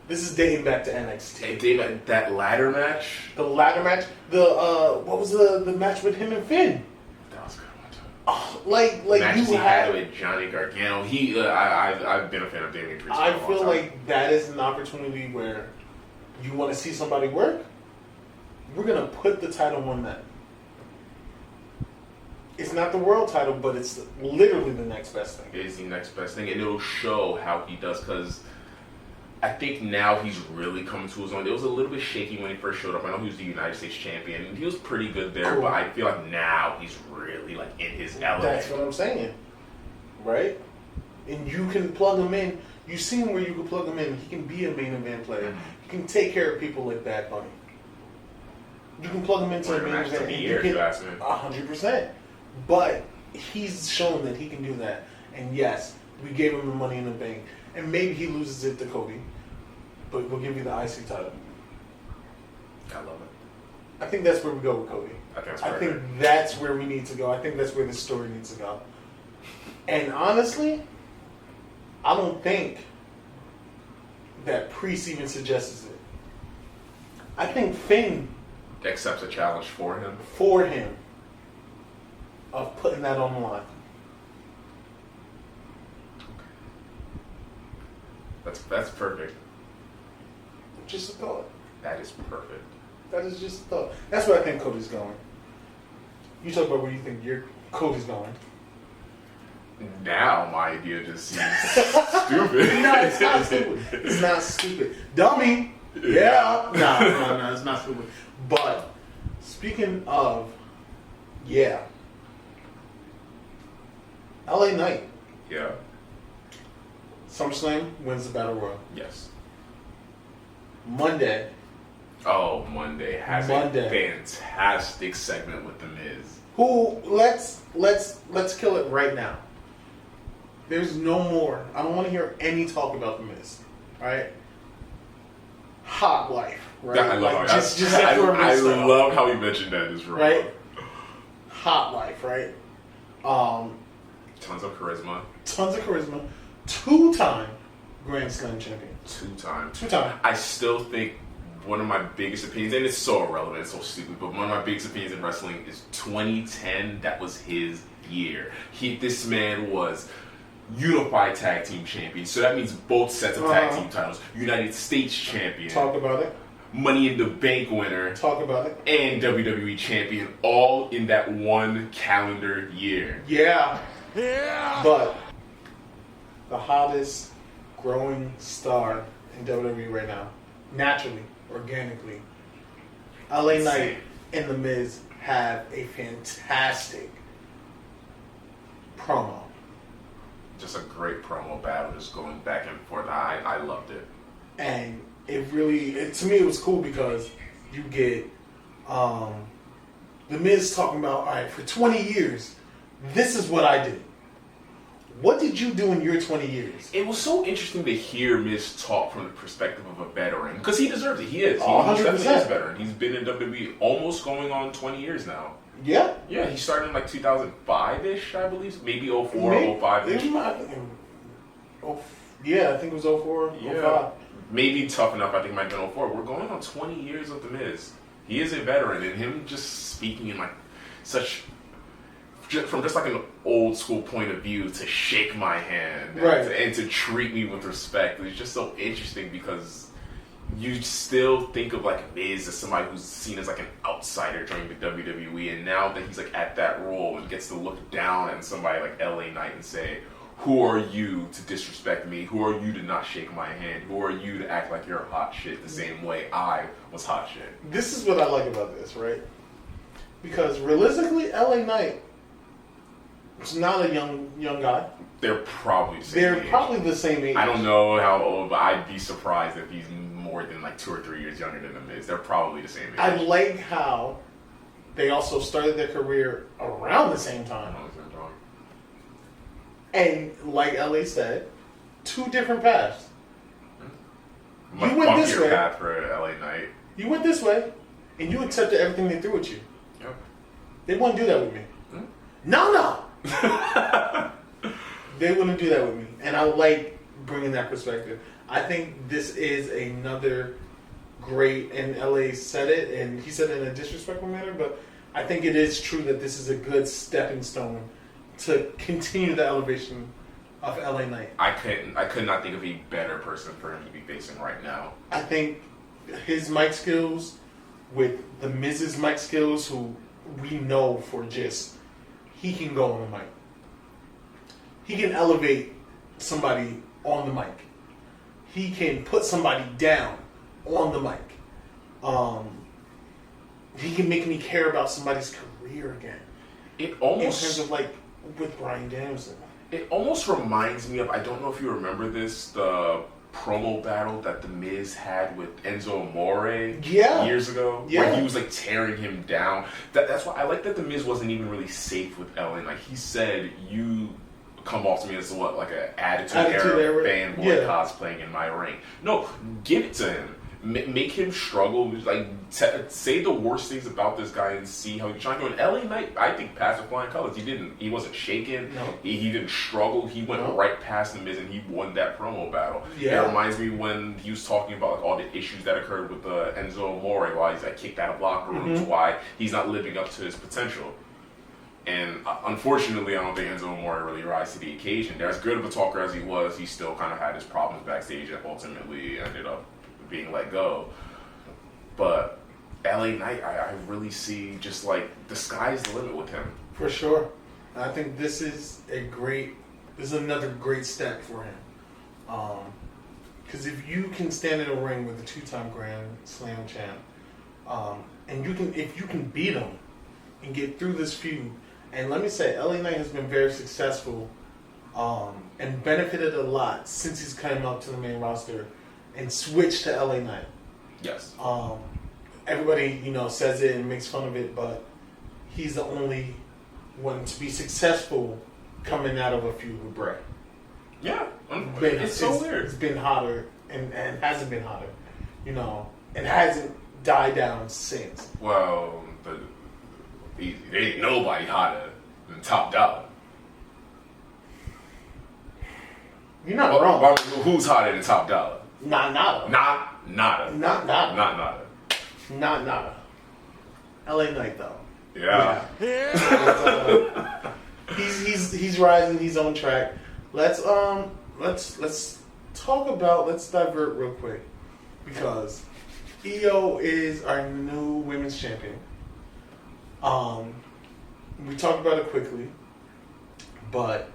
This is dating back to NXT. That ladder match? The ladder match? What was the match with him and Finn? That was a good one too. Like matches he had with Johnny Gargano. I've been a fan of Damian Priest. I feel like that is an opportunity where you want to see somebody work. We're gonna put the title on them. It's not the world title, but it's literally the next best thing. It is the next best thing, and it'll show how he does. Because I think now he's really coming to his own. It was a little bit shaky when he first showed up. I know he was the United States champion, and he was pretty good there. Cool. But I feel like now he's really like in his element. That's what I'm saying, right? And you can plug him in. You've seen where you can plug him in. He can be a main event player. Mm-hmm. He can take care of people like Bad Bunny. You can plug him into a main event. And you can 100%. But he's shown that he can do that. And yes, we gave him the Money in the Bank. And maybe he loses it to Cody. But we'll give you the IC title. I love it. I think that's where we go with Cody. I think that's where we need to go. I think that's where the story needs to go. And honestly, I don't think that Priest even suggests it. I think Finn accepts a challenge for him. Of putting that on the line. That's perfect. Just a thought. That is perfect. That is just a thought. That's where I think Cody's going. You talk about where you think Cody's going. Now my idea just seems stupid. No, it's not stupid. It's not stupid. Dummy. Yeah. No, it's not stupid. But speaking of, yeah. LA Knight. Yeah. SummerSlam wins the Battle Royal. Yes. Monday has a fantastic segment with The Miz. Who let's kill it right now. There's no more. I don't want to hear any talk about The Miz. Right? Hot life. Right? I love how you mentioned that as well. Right? Hot life, right? Tons of charisma. 2-time Grand Slam champion. Two-time. I still think one of my biggest opinions, and it's so irrelevant, it's so stupid, but one of my biggest opinions in wrestling is 2010. That was his year. This man was unified tag team champion, so that means both sets of tag team titles. United States champion. Talk about it. Money in the Bank winner. Talk about it. And WWE champion, all in that one calendar year. Yeah. But the hottest growing star in WWE right now, naturally, organically, LA Knight and The Miz have a fantastic promo. Just a great promo battle, just going back and forth. I loved it. And it really, to me, it was cool because you get The Miz talking about, all right, for 20 years, this is what I did. What did you do in your 20 years? It was so interesting to hear Miz talk from the perspective of a veteran. Because he deserves it. He is. He 100%. definitely is a veteran. He's been in WWE almost going on 20 years now. Yeah? Yeah, he started in like 2005-ish, I believe. Maybe 04 or 05-ish. Yeah, I think it was 04, yeah. 05. Maybe Tough Enough, I think it might have been 04. We're going on 20 years of The Miz. He is a veteran, and him just speaking in like such... from just like an old school point of view to shake my hand and to treat me with respect. It's just so interesting because you still think of like Miz as somebody who's seen as like an outsider joining the WWE, and now that he's like at that role and gets to look down at somebody like LA Knight and say, who are you to disrespect me? Who are you to not shake my hand? Who are you to act like you're hot shit the same way I was hot shit? This is what I like about this, right? Because realistically, LA Knight It's not a young guy. They're probably the same They're age. probably the same age. I don't know how old, but I'd be surprised if he's more than like 2 or 3 years younger than The Miz. They're probably the same age. I like how they also started their career around the same time. And like LA said, 2 different paths. Much You went this bumpier way. path for LA Knight. You went this way, and you accepted everything they threw at you. Yep. They wouldn't do that with me. Hmm? No. They wouldn't do that with me. And I like bringing that perspective. I think this is another great, and LA said it, and he said it in a disrespectful manner, but I think it is true that this is a good stepping stone to continue the elevation of LA Knight. I could not think of a better person for him to be facing right now. I think his mic skills with the Miz's mic skills, who we know for just, he can go on the mic. He can elevate somebody on the mic. He can put somebody down on the mic. He can make me care about somebody's career again. It In almost terms of like with Bryan Danielson. It almost reminds me of, I don't know if you remember this, the promo battle that The Miz had with Enzo Amore years ago, where he was like tearing him down. That's why I like that The Miz wasn't even really safe with Ellen. Like he said, you come off to me as what, like an attitude era fanboy cosplaying in my ring. No, give it to him. Make him struggle. Like say the worst things about this guy and see how he's trying to go. In LA Knight, I think passed with flying colors. He wasn't shaken. No. He didn't struggle. He went right past the Miz and he won that promo battle. Yeah. It reminds me when he was talking about like all the issues that occurred with Enzo Amore, why he's like kicked out of locker rooms, why he's not living up to his potential. And unfortunately, I don't think Enzo Amore really rise to the occasion. As good of a talker as he was, he still kind of had his problems backstage and ultimately ended up being let go. But LA Knight, I really see just like the sky's the limit with him. For sure. I think this is another great step for him. Because if you can stand in a ring with a 2-time Grand Slam champ, and if you can beat him and get through this feud, and let me say, LA Knight has been very successful and benefited a lot since he's come up to the main roster and switched to LA Knight. Yes. Everybody, says it and makes fun of it, but he's the only one to be successful coming out of a feud with Bray. Yeah. It's so weird. It's been hotter and hasn't been hotter, and hasn't died down since. Well, there ain't nobody hotter than Top Dollar. You're not wrong. Well, who's hotter than Top Dollar? Not nada. Not nada. Not nada. Not nada. Not nada. LA Knight though. Yeah. He's rising. He's on track. Let's talk about. Let's divert real quick because Io is our new women's champion. We talked about it quickly, but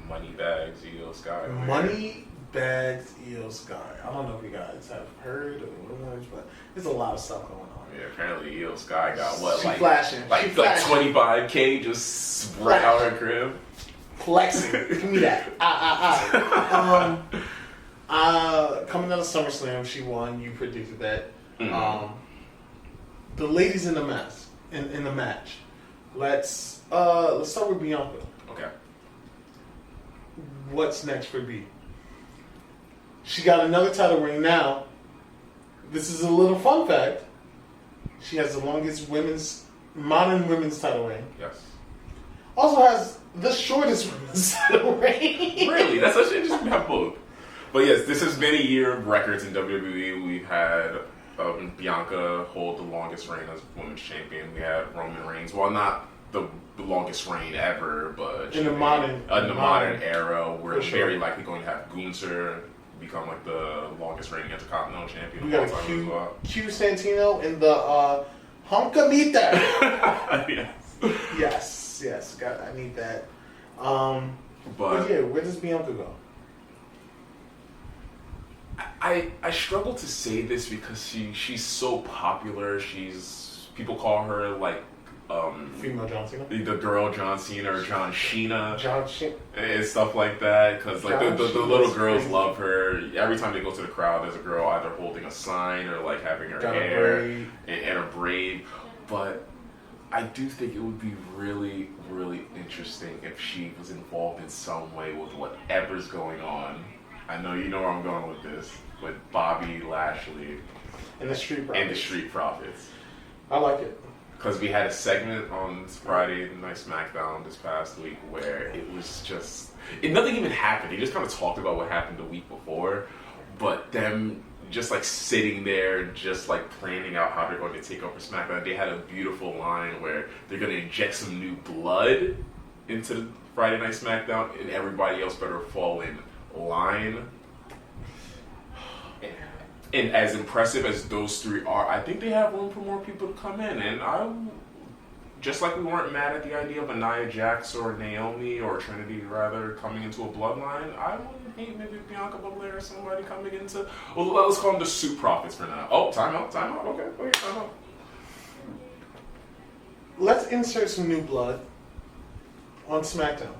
Money bags, Io Sky. Money bags, Io Sky. I don't know if you guys have heard or whatever, but there's a lot of stuff going on. Yeah, apparently Io Sky got what, She like flashing. like She flashing. 25K just right out her crib. Flexing. Give me that. Coming out of SummerSlam, she won. You predicted that. Mm-hmm. The ladies in the match. In the match. Let's start with Bianca. Okay. What's next for B? She got another title ring now. This is a little fun fact. She has the longest modern women's title reign. Yes. Also has the shortest women's title reign. Really? That's such an interesting to have both. But yes, this has been a year of records in WWE. We've had Bianca hold the longest reign as women's champion. We had Roman Reigns. Well, not the longest reign ever, but in the modern era, we're very likely going to have Gunther become like the longest reigning Intercontinental champion. We got a Q Santino in the Hunkameter. Yes. I need that. But yeah, where does Bianca go? I struggle to say this because she's so popular. People call her like Female John Cena. the girl John Cena or John Cena. John Cena. And stuff like that, because like the little girls love her. Every time they go to the crowd, there's a girl either holding a sign or like having her hair and a braid. But I do think it would be really, really interesting if she was involved in some way with whatever's going on. I know you know where I'm going with this, with Bobby Lashley and the Street Profits. I like it. Because we had a segment on Friday Night SmackDown this past week where it was just... nothing even happened. They just kind of talked about what happened the week before, but them just like sitting there and just like planning out how they're going to take over SmackDown. They had a beautiful line where they're going to inject some new blood into the Friday Night SmackDown and everybody else better fall in line. And as impressive as those three are, I think they have room for more people to come in. And just like we weren't mad at the idea of a Nia Jax or Naomi or Trinity rather coming into a Bloodline, I wouldn't hate maybe Bianca Belair or somebody coming into. Well, let's call them the Suit Profits for now. Oh, time out. Okay, time out. Let's insert some new blood on SmackDown.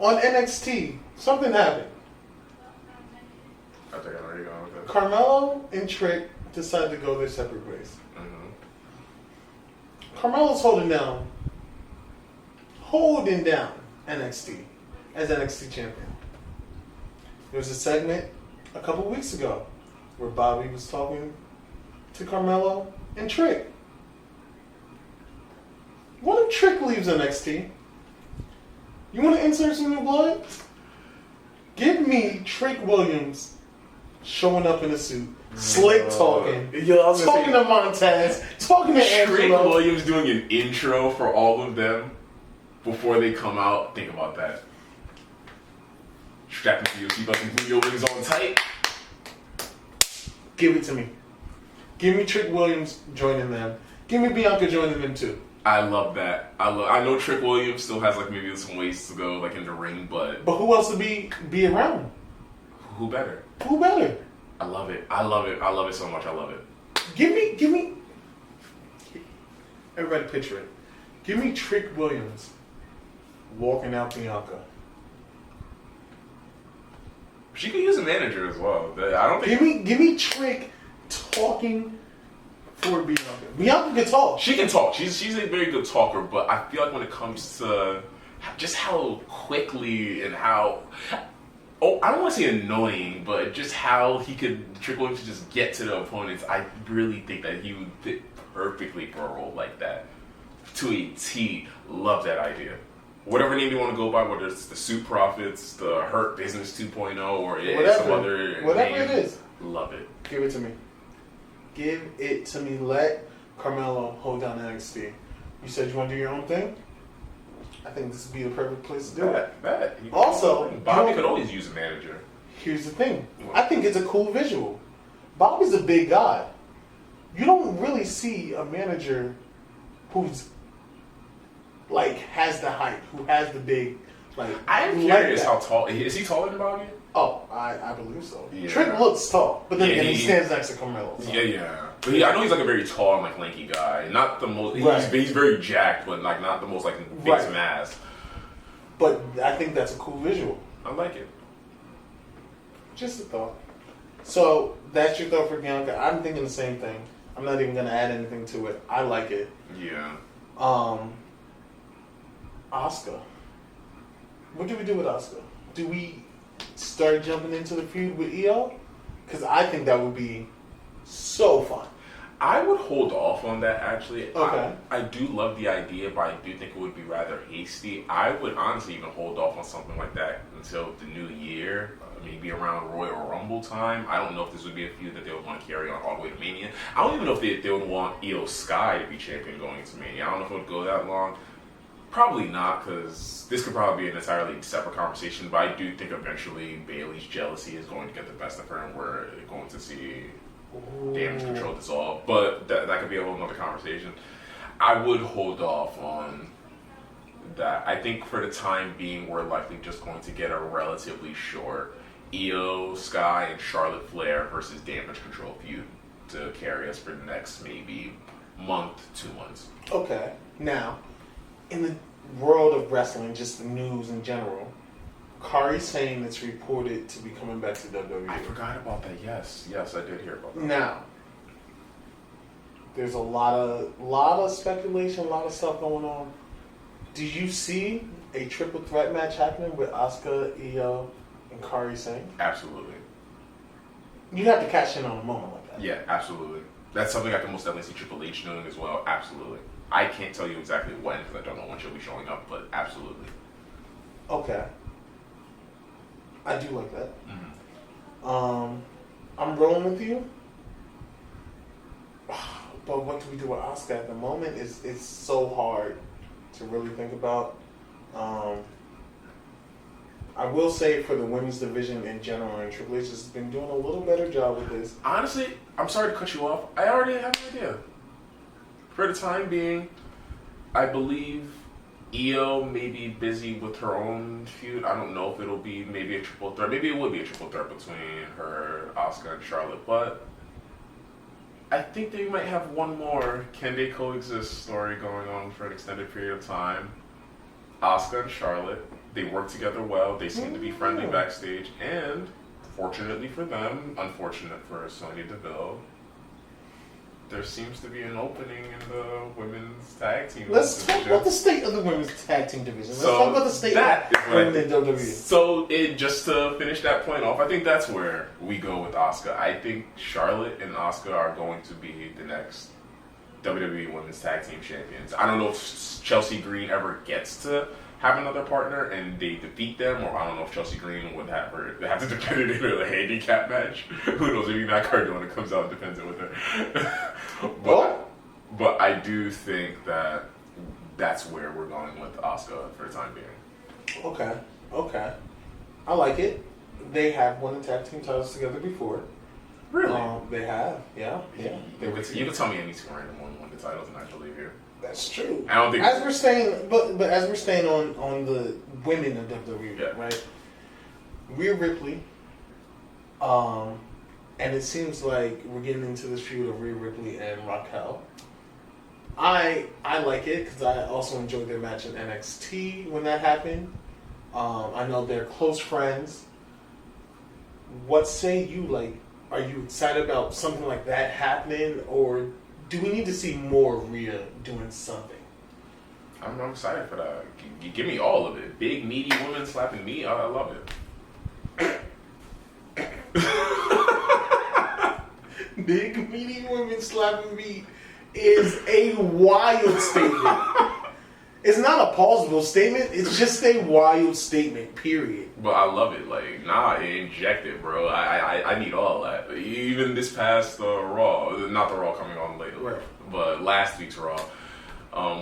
On NXT, something happened. I think I know where you're going with that. Carmelo and Trick decided to go their separate ways. Carmelo's holding down NXT as NXT champion. There was a segment a couple weeks ago where Bobby was talking to Carmelo and Trick. What if Trick leaves NXT? You want to insert some new blood? Give me Trick Williams showing up in a suit, slick talking, talking to Montez, talking to Angelo. Trick Williams doing an intro for all of them before they come out. Think about that. Strap into your seatbelt and put your wings on tight. Give it to me. Give me Trick Williams joining them. Give me Bianca joining them too. I love that. I know Trick Williams still has like maybe some ways to go like in the ring, but who else to be around? Who better? Who better? I love it. I love it so much. I love it. Give me. Everybody picture it. Give me Trick Williams walking out Bianca. She could use a manager as well. I don't think. Give me Trick talking for Bianca. Bianca can talk. She can talk. She's a very good talker, but I feel like when it comes to just how quickly and how. Oh, I don't want to say annoying, but just how Trick Williams could just get to the opponents. I really think that he would fit perfectly for a role like that. To a T. Love that idea. Whatever name you want to go by, whether it's the Suit Profits, the Hurt Business 2.0, or some other whatever name. it is. Love it. Give it to me. Give it to me. Let Carmelo hold down NXT. You said you want to do your own thing? I think this would be the perfect place to do it. Also, Bobby could always use a manager. Here's the thing. I think it's a cool visual. Bobby's a big guy. You don't really see a manager who's like has the height, who has the big like. I'm curious how tall is he taller than Bobby? Oh, I believe so. Yeah. Trick looks tall, but then again, he stands next to Carmelo. So. Yeah. But I know he's like a very tall and like lanky guy. Not the most. Right. He's very jacked, but like not the most like big mass. But I think that's a cool visual. I like it. Just a thought. So that's your thought for Bianca. I'm thinking the same thing. I'm not even going to add anything to it. I like it. Yeah. Asuka. What do we do with Asuka? Do we start jumping into the feud with EO? Because I think that would be so fun. I would hold off on that, actually. Okay. I do love the idea, but I do think it would be rather hasty. I would honestly even hold off on something like that until the new year, maybe around Royal Rumble time. I don't know if this would be a feud that they would want to carry on all the way to Mania. I don't even know if they would want Io Sky to be champion going into Mania. I don't know if it would go that long. Probably not, because this could probably be an entirely separate conversation, but I do think eventually Bayley's jealousy is going to get the best of her, and we're going to see damage control dissolve. But that could be a whole nother conversation. I would hold off on that. I think for the time being, we're likely just going to get a relatively short Io Sky and Charlotte Flair versus Damage Control feud to carry us for the next maybe month, 2 months. Okay. Now, in the world of wrestling, just the news in general, Kairi Sane is reported to be coming back to WWE. I forgot about that. Yes, I did hear about that. Now, there's a lot of speculation, a lot of stuff going on. Do you see a triple threat match happening with Asuka, Io, and Kairi Sane? Absolutely. You have to cash in on a moment like that. Yeah, absolutely. That's something I can most definitely see Triple H doing as well. Absolutely. I can't tell you exactly when because I don't know when she'll be showing up, but absolutely. Okay. I do like that. Mm-hmm. I'm rolling with you. But what do we do with Asuka at the moment? It's so hard to really think about. I will say for the women's division in general, and Triple H has been doing a little better job with this. Honestly, I'm sorry to cut you off. I already have an idea. For the time being, I believe Io may be busy with her own feud. I don't know if it'll be maybe a triple threat. Maybe it would be a triple threat between her, Asuka, and Charlotte. But I think they might have one more can they coexist story going on for an extended period of time. Asuka and Charlotte, they work together well. They seem to be friendly backstage. And fortunately for them, unfortunate for Sonya Deville, there seems to be an opening in the women's tag team. Let's talk about the state of the women's tag team division. Let's talk about the state that of women in WWE. So, just to finish that point off, I think that's where we go with Asuka. I think Charlotte and Asuka are going to be the next WWE Women's Tag Team Champions. I don't know if Chelsea Green ever gets to have another partner and they defeat them, or I don't know if Chelsea Green would have to defend it in a handicap match. Who knows? Maybe Matt Cardona comes out and defends it with her. But I do think that that's where we're going with Asuka for the time being. Okay. I like it. They have won the tag team titles together before. Really? They have, yeah. You can tell me any two random one won the titles and I believe you. That's true. I don't think as we're staying, but as we're staying on the women of WWE, yeah. right? Rhea Ripley, and it seems like we're getting into this feud of Rhea Ripley and Raquel. I like it because I also enjoyed their match in NXT when that happened. I know they're close friends. What say you? Like, are you excited about something like that happening, or do we need to see more of Rhea doing something? I'm excited for that. Give me all of it. Big, meaty woman slapping me. I love it. Big, meaty women slapping me is a wild statement. It's not a plausible statement. It's just a wild statement, period. But I love it. Like, inject it, bro. I need all that. Even this past Raw, not the Raw coming on later, right, but last week's Raw,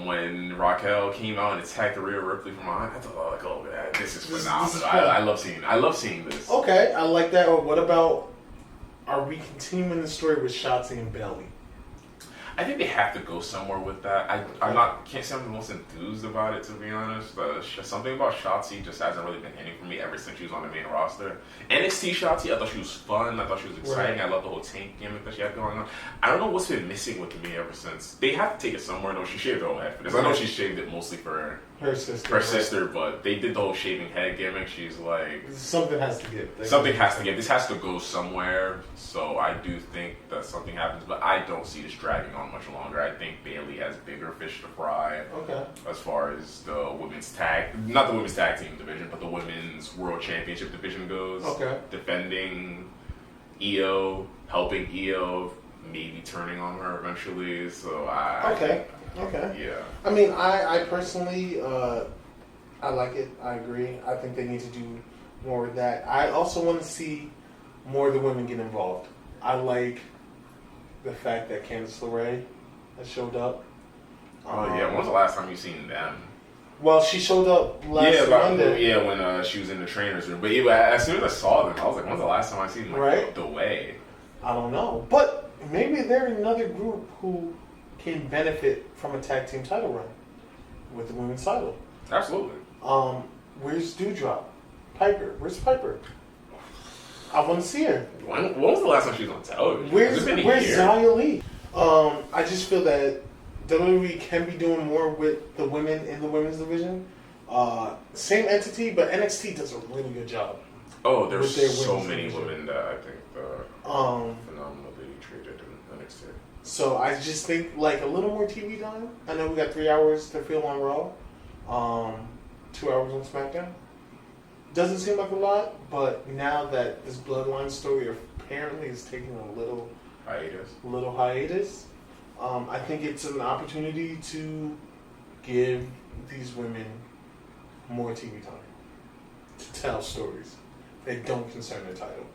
when Raquel came out and attacked Rhea Ripley from behind, I thought, oh, man, this is phenomenal. I love seeing this. Okay, I like that. Or what about, are we continuing the story with Shotzi and Bayley? I think they have to go somewhere with that. Can't say I'm the most enthused about it, to be honest. Something about Shotzi just hasn't really been hitting for me ever since she was on the main roster. NXT Shotzi, I thought she was fun. I thought she was exciting. Right. I love the whole tank gimmick that she had going on. I don't know what's been missing with me ever since. They have to take it somewhere, though. She shaved her whole head for this. I know she shaved it mostly for her sister, but they did the whole shaving head gimmick. She's like, something has to give. Something has to give. This has to go somewhere. So I do think that something happens, but I don't see this dragging on much longer. I think Bayley has bigger fish to fry. Okay. As far as the not the women's tag team division, but the women's world championship division goes. Okay. Defending Io, helping Io, maybe turning on her eventually. So Okay. Yeah. I mean, I personally, I like it. I agree. I think they need to do more of that. I also want to see more of the women get involved. I like the fact that Candice LeRae has showed up. Oh yeah, when was the last time you seen them? Well, she showed up last Monday. Yeah, when she was in the trainer's room. But as soon as I saw them, I was like, when's the last time I seen them? Right? The way. I don't know. But maybe they're another group who can benefit from a tag team title run with the women's title. Absolutely. Where's Doudrop? Piper. Where's Piper? I want to see her. When was the last time she was on television? Where's Xia Li? I just feel that WWE can be doing more with the women in the women's division. Same entity, but NXT does a really good job. Oh, there's their so women's many division. women that I think are phenomenally treated in NXT. So I just think like a little more TV time. I know we got 3 hours to fill on Raw, 2 hours on SmackDown. Doesn't seem like a lot, but now that this Bloodline story apparently is taking a little hiatus, I think it's an opportunity to give these women more TV time to tell stories that don't concern the title.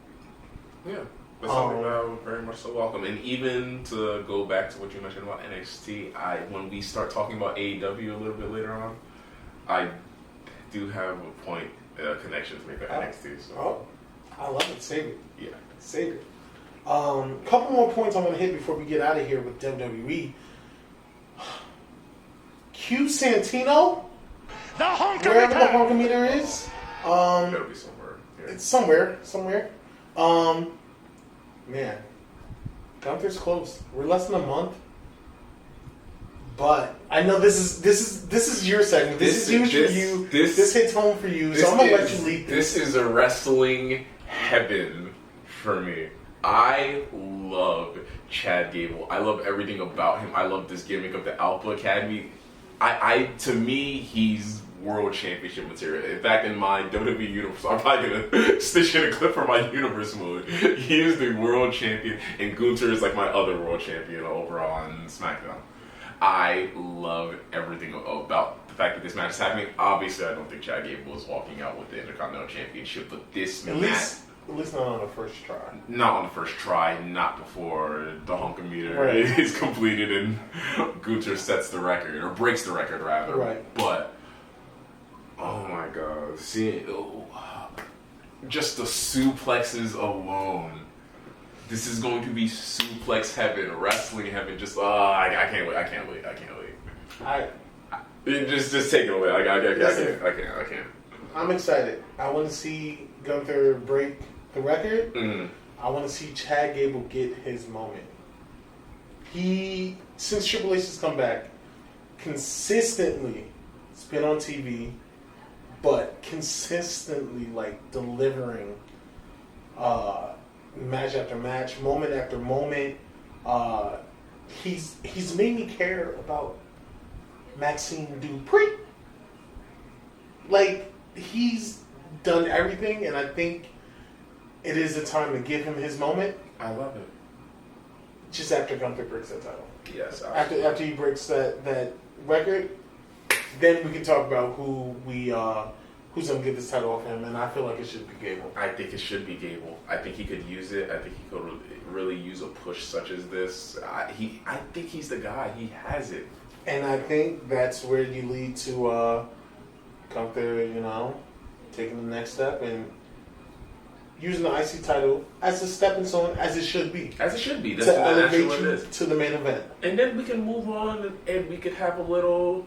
Yeah, that's something that I would very much so welcome. And even to go back to what you mentioned about NXT, when we start talking about AEW a little bit later on, I do have a point, connection to make with NXT. So. Oh, I love it. Save it. Yeah. Save it. Couple more points I want to hit before we get out of here with WWE. Q Santino, wherever the honkometer is. It'll be somewhere. Yeah. It's somewhere. Man, Gunther's close. We're less than a month. But I know this is your segment. This is huge for you. This hits home for you. So I'm gonna let you lead this. This is a wrestling heaven for me. I love Chad Gable. I love everything about him. I love this gimmick of the Alpha Academy. To me, he's world championship material. In fact, in my WWE universe, I'm probably gonna stitch in a clip for my universe mode. He is the world champion, and Gunther is like my other world champion over on SmackDown. I love everything about the fact that this match is happening. Obviously, I don't think Chad Gable is walking out with the Intercontinental Championship, but this match... At least not on the first try. Not on the first try, not before the honkometer is completed and Gunther sets the record, or breaks the record, rather. Right. But, oh my god, just the suplexes alone. This is going to be suplex heaven, wrestling heaven. Just I can't wait. Just take it away. I can't. I'm excited. I want to see Gunther break the record. Mm. I want to see Chad Gable get his moment. Since Triple H has come back, consistently has been on TV, but consistently delivering match after match, moment after moment. He's made me care about Maxine Dupree. He's done everything, and I think it is the time to give him his moment. I love it. Just after Gunther breaks that title. Yes. After he breaks that record, then we can talk about who's gonna get this title off him, and I feel like it should be Gable. I think it should be Gable. I think he could use it. I think he could really use a push such as this. I think he's the guy. He has it. And I think that's where you lead to Gunther, taking the next step and using the IC title as a stepping stone, as it should be. As it should be. That's to elevate what it you is. to the main event. And then we can move on and we could have a little...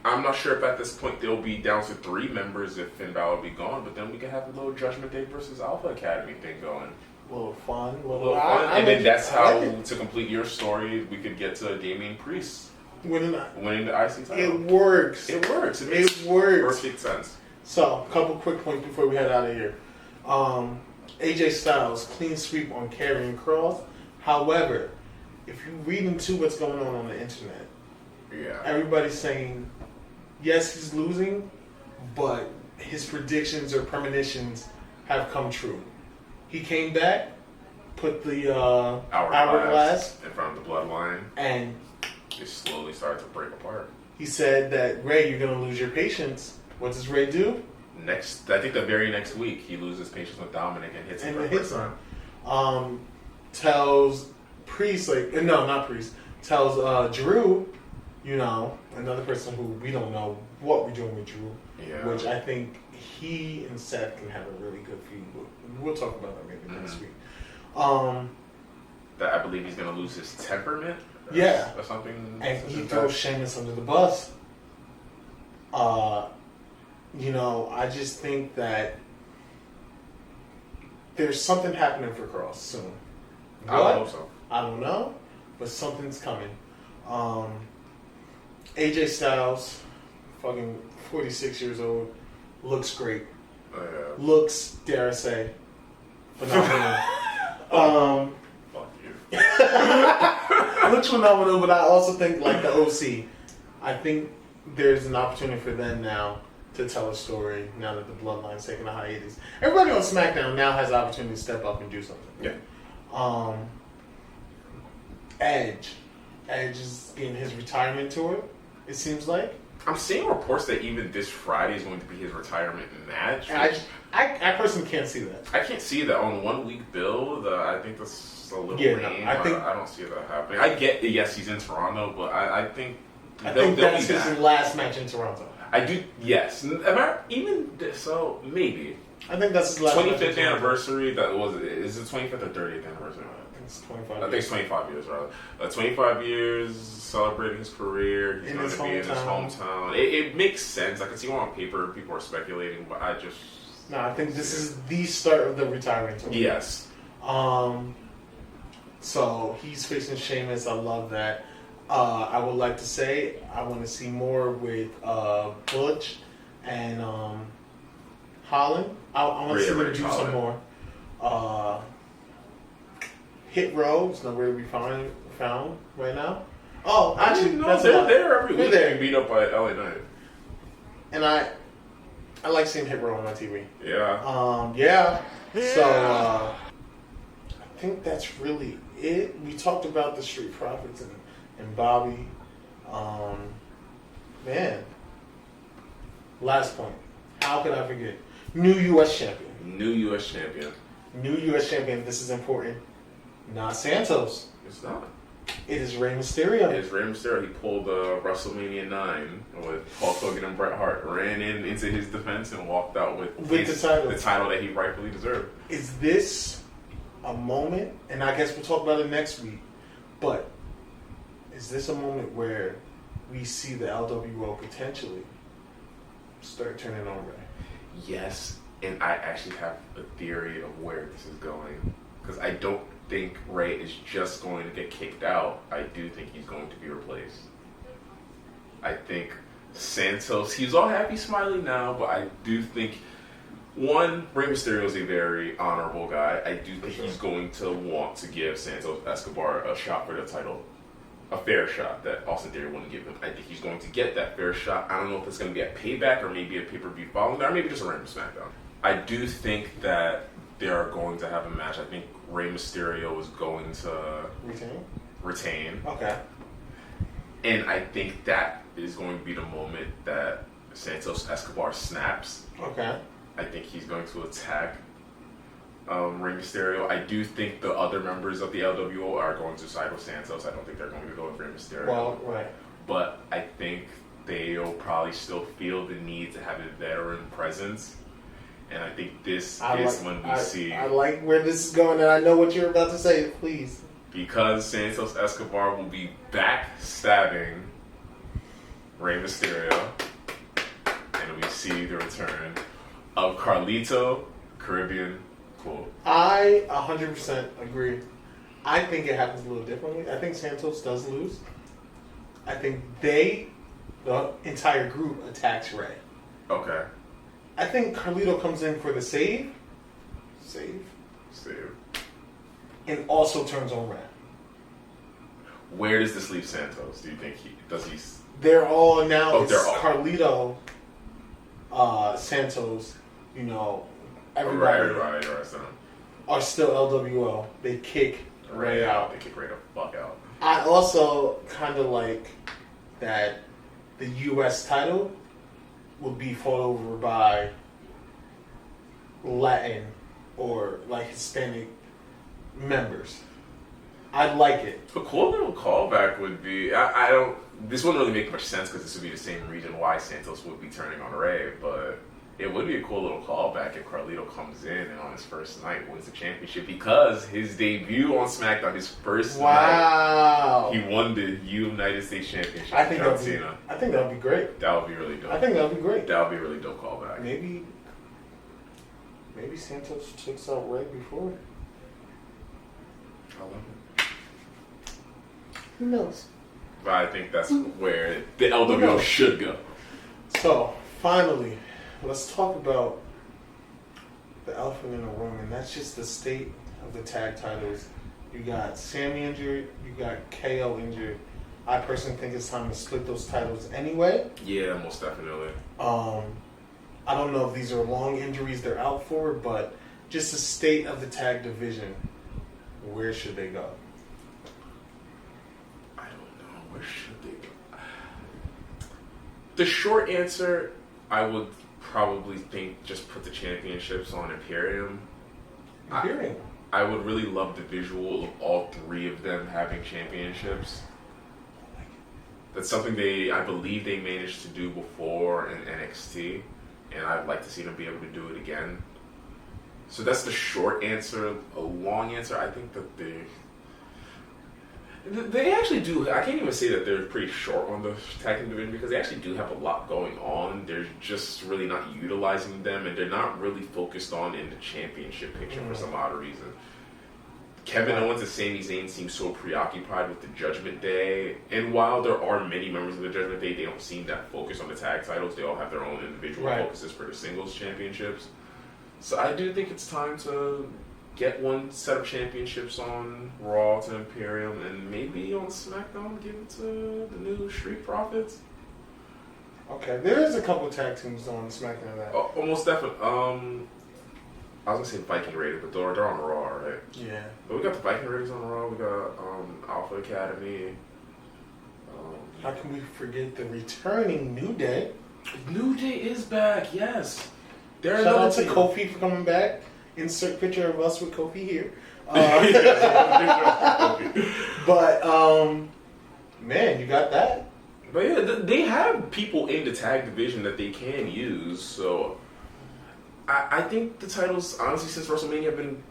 I'm not sure if at this point they'll be down to 3 members if Finn Balor will be gone, but then we can have a little Judgment Day versus Alpha Academy thing going. A little fun. And then that's how, to complete your story, we could get to Damian Priest winning the IC title. It works. It works. It works. Perfect sense. So, a couple quick points before we head out of here. AJ Styles, clean sweep on Karrion Kross. However, if you read into what's going on the internet, everybody's saying, yes, he's losing, but his predictions or premonitions have come true. He came back, put the hourglass in front of the Bloodline, and it slowly started to break apart. He said that, Ray, you're going to lose your patience. What does Ray do? I think the very next week, he loses patience with Dominic and hits him for the first time. Tells Priest, not Priest, tells Drew, another person who we don't know what we're doing with Drew, which I think he and Seth can have a really good feud. We'll talk about that maybe next week. That I believe he's going to lose his temperament. Or something. And he throws Sheamus under the bus. I just think that there's something happening for Kross soon. I hope so. I don't know, but something's coming. AJ Styles, fucking 46 years old, looks great. Looks, dare I say, phenomenal. Fuck you. Looks phenomenal, but I also think, like the OC, I think there's an opportunity for them now to tell a story now that the Bloodline's taking a hiatus. Everybody on SmackDown now has the opportunity to step up and do something. Yeah. Edge is in his retirement tour, it seems like. I'm seeing reports that even this Friday is going to be his retirement match. I personally can't see that. I can't see that on 1 week build. I think that's a little lame. No, I don't see that happening. I get it, yes, he's in Toronto, but I think that's his last match in Toronto. I do, yes. Maybe. I think that's his last 25th anniversary. Is it 25th or 30th anniversary? I think it's 25 I think it's 25 years, rather. 25 years celebrating his career. He's going to be in his hometown. It makes sense. I can see why on paper people are speculating, but I just... No, I think this is the start of the retirement tour. Yes. So he's facing Sheamus. I love that. I would like to say I want to see more with Butch and Holland. I want to see them do some more. Hit Row is nowhere to be found right now. Oh, actually, that's they're there every week. They're being beat up by LA Knight. And I like seeing Hit Row on my TV. Yeah. Yeah. So I think that's really it. We talked about the Street Profits and Bobby. Man. Last point. How could I forget? New U.S. champion. New U.S. champion. New U.S. champion. This is important. Not Santos. It's not. It is Rey Mysterio. It's Rey Mysterio. He pulled WrestleMania 9 with Hulk Hogan and Bret Hart. Ran into his defense and walked out with the title. The title that he rightfully deserved. Is this a moment? And I guess we'll talk about it next week. But is this a moment where we see the LWO potentially start turning on Rey? Yes, and I actually have a theory of where this is going. Because I don't think Rey is just going to get kicked out. I do think he's going to be replaced. I think Santos, he's all happy, smiling now, but I do think, one, Rey Mysterio is a very honorable guy. I do think he's going to want to give Santos Escobar a shot for the title. A fair shot that Austin Theory wouldn't give him. I think he's going to get that fair shot. I don't know if it's going to be a Payback or maybe a pay-per-view following that, or maybe just a random SmackDown. I do think that they are going to have a match. I think Rey Mysterio is going to retain. Okay. And I think that is going to be the moment that Santos Escobar snaps. Okay. I think he's going to attack Rey Mysterio. I do think the other members of the LWO are going to side with Santos. I don't think they're going to go with Rey Mysterio. Well, right. But I think they'll probably still feel the need to have a veteran presence. And I think this is when we see... I like where this is going, and I know what you're about to say. Please. Because Santos Escobar will be backstabbing Rey Mysterio. And we see the return of Carlito, Caribbean. Cool. I 100% agree. I think it happens a little differently. I think Santos does lose. I think the entire group attacks Rey. Okay. I think Carlito comes in for the save. And also turns on Rey. Where does this leave Santos? Do you think does he? They're all now. Oh, they're all. Carlito, Santos, everybody are still LWO. They kick Rey out. They kick Rey the fuck out. I also kind of like that the U.S. title will be fought over by Latin or Hispanic members. I'd like it. A cool little callback would be, this wouldn't really make much sense because this would be the same reason why Santos would be turning on Rey, but it would be a cool little callback if Carlito comes in and on his first night wins the championship, because his debut on SmackDown, his first night, he won the United States Championship. I think that would be great. That would be really dope. I think that would be great. That would be a really dope callback. Maybe Santos takes out Rey before. I love it. Who knows? But I think that's where the LWO should go. So, finally, let's talk about the elephant in the room, and that's just the state of the tag titles. You got Sammy injured, you got KO injured. I personally think it's time to split those titles anyway. Yeah, most definitely. I don't know if these are long injuries they're out for, but just the state of the tag division. Where should they go? I don't know. Where should they go? The short answer, I would probably think just put the championships on Imperium. Imperium? I would really love the visual of all three of them having championships. That's something I believe they managed to do before in NXT, and I'd like to see them be able to do it again. So that's the short answer. A long answer, I think that they actually do. I can't even say that they're pretty short on the tag team division because they actually do have a lot going on. They're just really not utilizing them, and they're not really focused on in the championship picture for some odd reason. Kevin Owens and Sami Zayn seem so preoccupied with the Judgment Day, and while there are many members of the Judgment Day, they don't seem that focused on the tag titles. They all have their own individual focuses for the singles championships. So I do think it's time to get one set of championships on Raw to Imperium, and maybe on SmackDown give it to the new Street Profits. Okay, there is a couple tag teams on SmackDown that. Oh, almost definitely. I was gonna say Viking Raiders, but they're on Raw, right? Yeah. But we got the Viking Raiders on Raw. We got Alpha Academy. How can we forget the returning New Day? New Day is back. Yes. Shout out to Kofi for coming back. Insert picture of us with Kofi here. But man, you got that. But yeah, they have people in the tag division that they can use. So I think the titles, honestly, since WrestleMania have been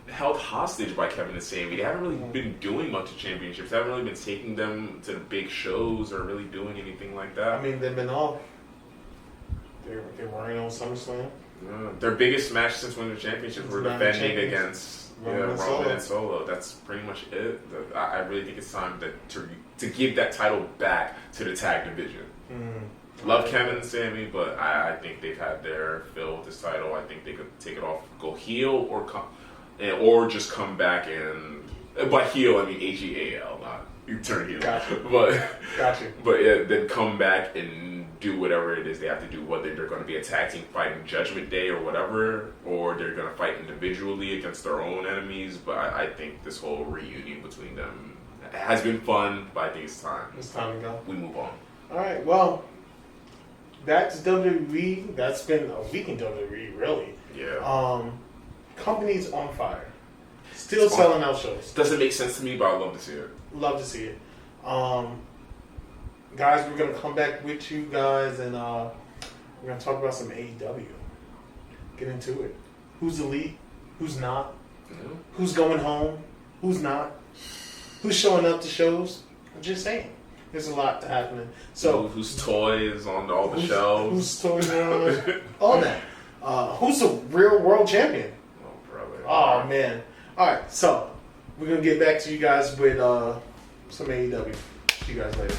held hostage by Kevin and Sami. They haven't really been doing much of championships. They haven't really been taking them to the big shows or really doing anything like that. I mean, they've been off. They weren't on SummerSlam. Yeah. Their biggest match since winning the championship were defending against Roman and Solo. That's pretty much it. I really think it's time to give that title back to the tag division. Love Kevin and Sami, but I think they've had their fill with this title. I think they could take it off, go heel, or just come back and by heel I mean HEAL, not you turn heel. Gotcha. But yeah, then come back and do whatever it is they have to do, whether they're going to be a tag team fighting Judgment Day or whatever, or they're going to fight individually against their own enemies. But I think this whole reunion between them has been fun, but I think it's time. It's time to go. We move on. All right, well, that's WWE. That's been a week in WWE, really. Yeah. Company's on fire. Still selling out shows. Doesn't make sense to me, but I love to see it. Love to see it. Guys, we're going to come back with you guys, and we're going to talk about some AEW. Get into it. Who's elite? Who's not? Mm-hmm. Who's going home? Who's not? Who's showing up to shows? I'm just saying. There's a lot happening. So, whose toys on all the shelves? Whose toys are on all that? Who's the real world champion? Oh, brother. Oh, man. All right, so we're going to get back to you guys with some AEW. See you guys later.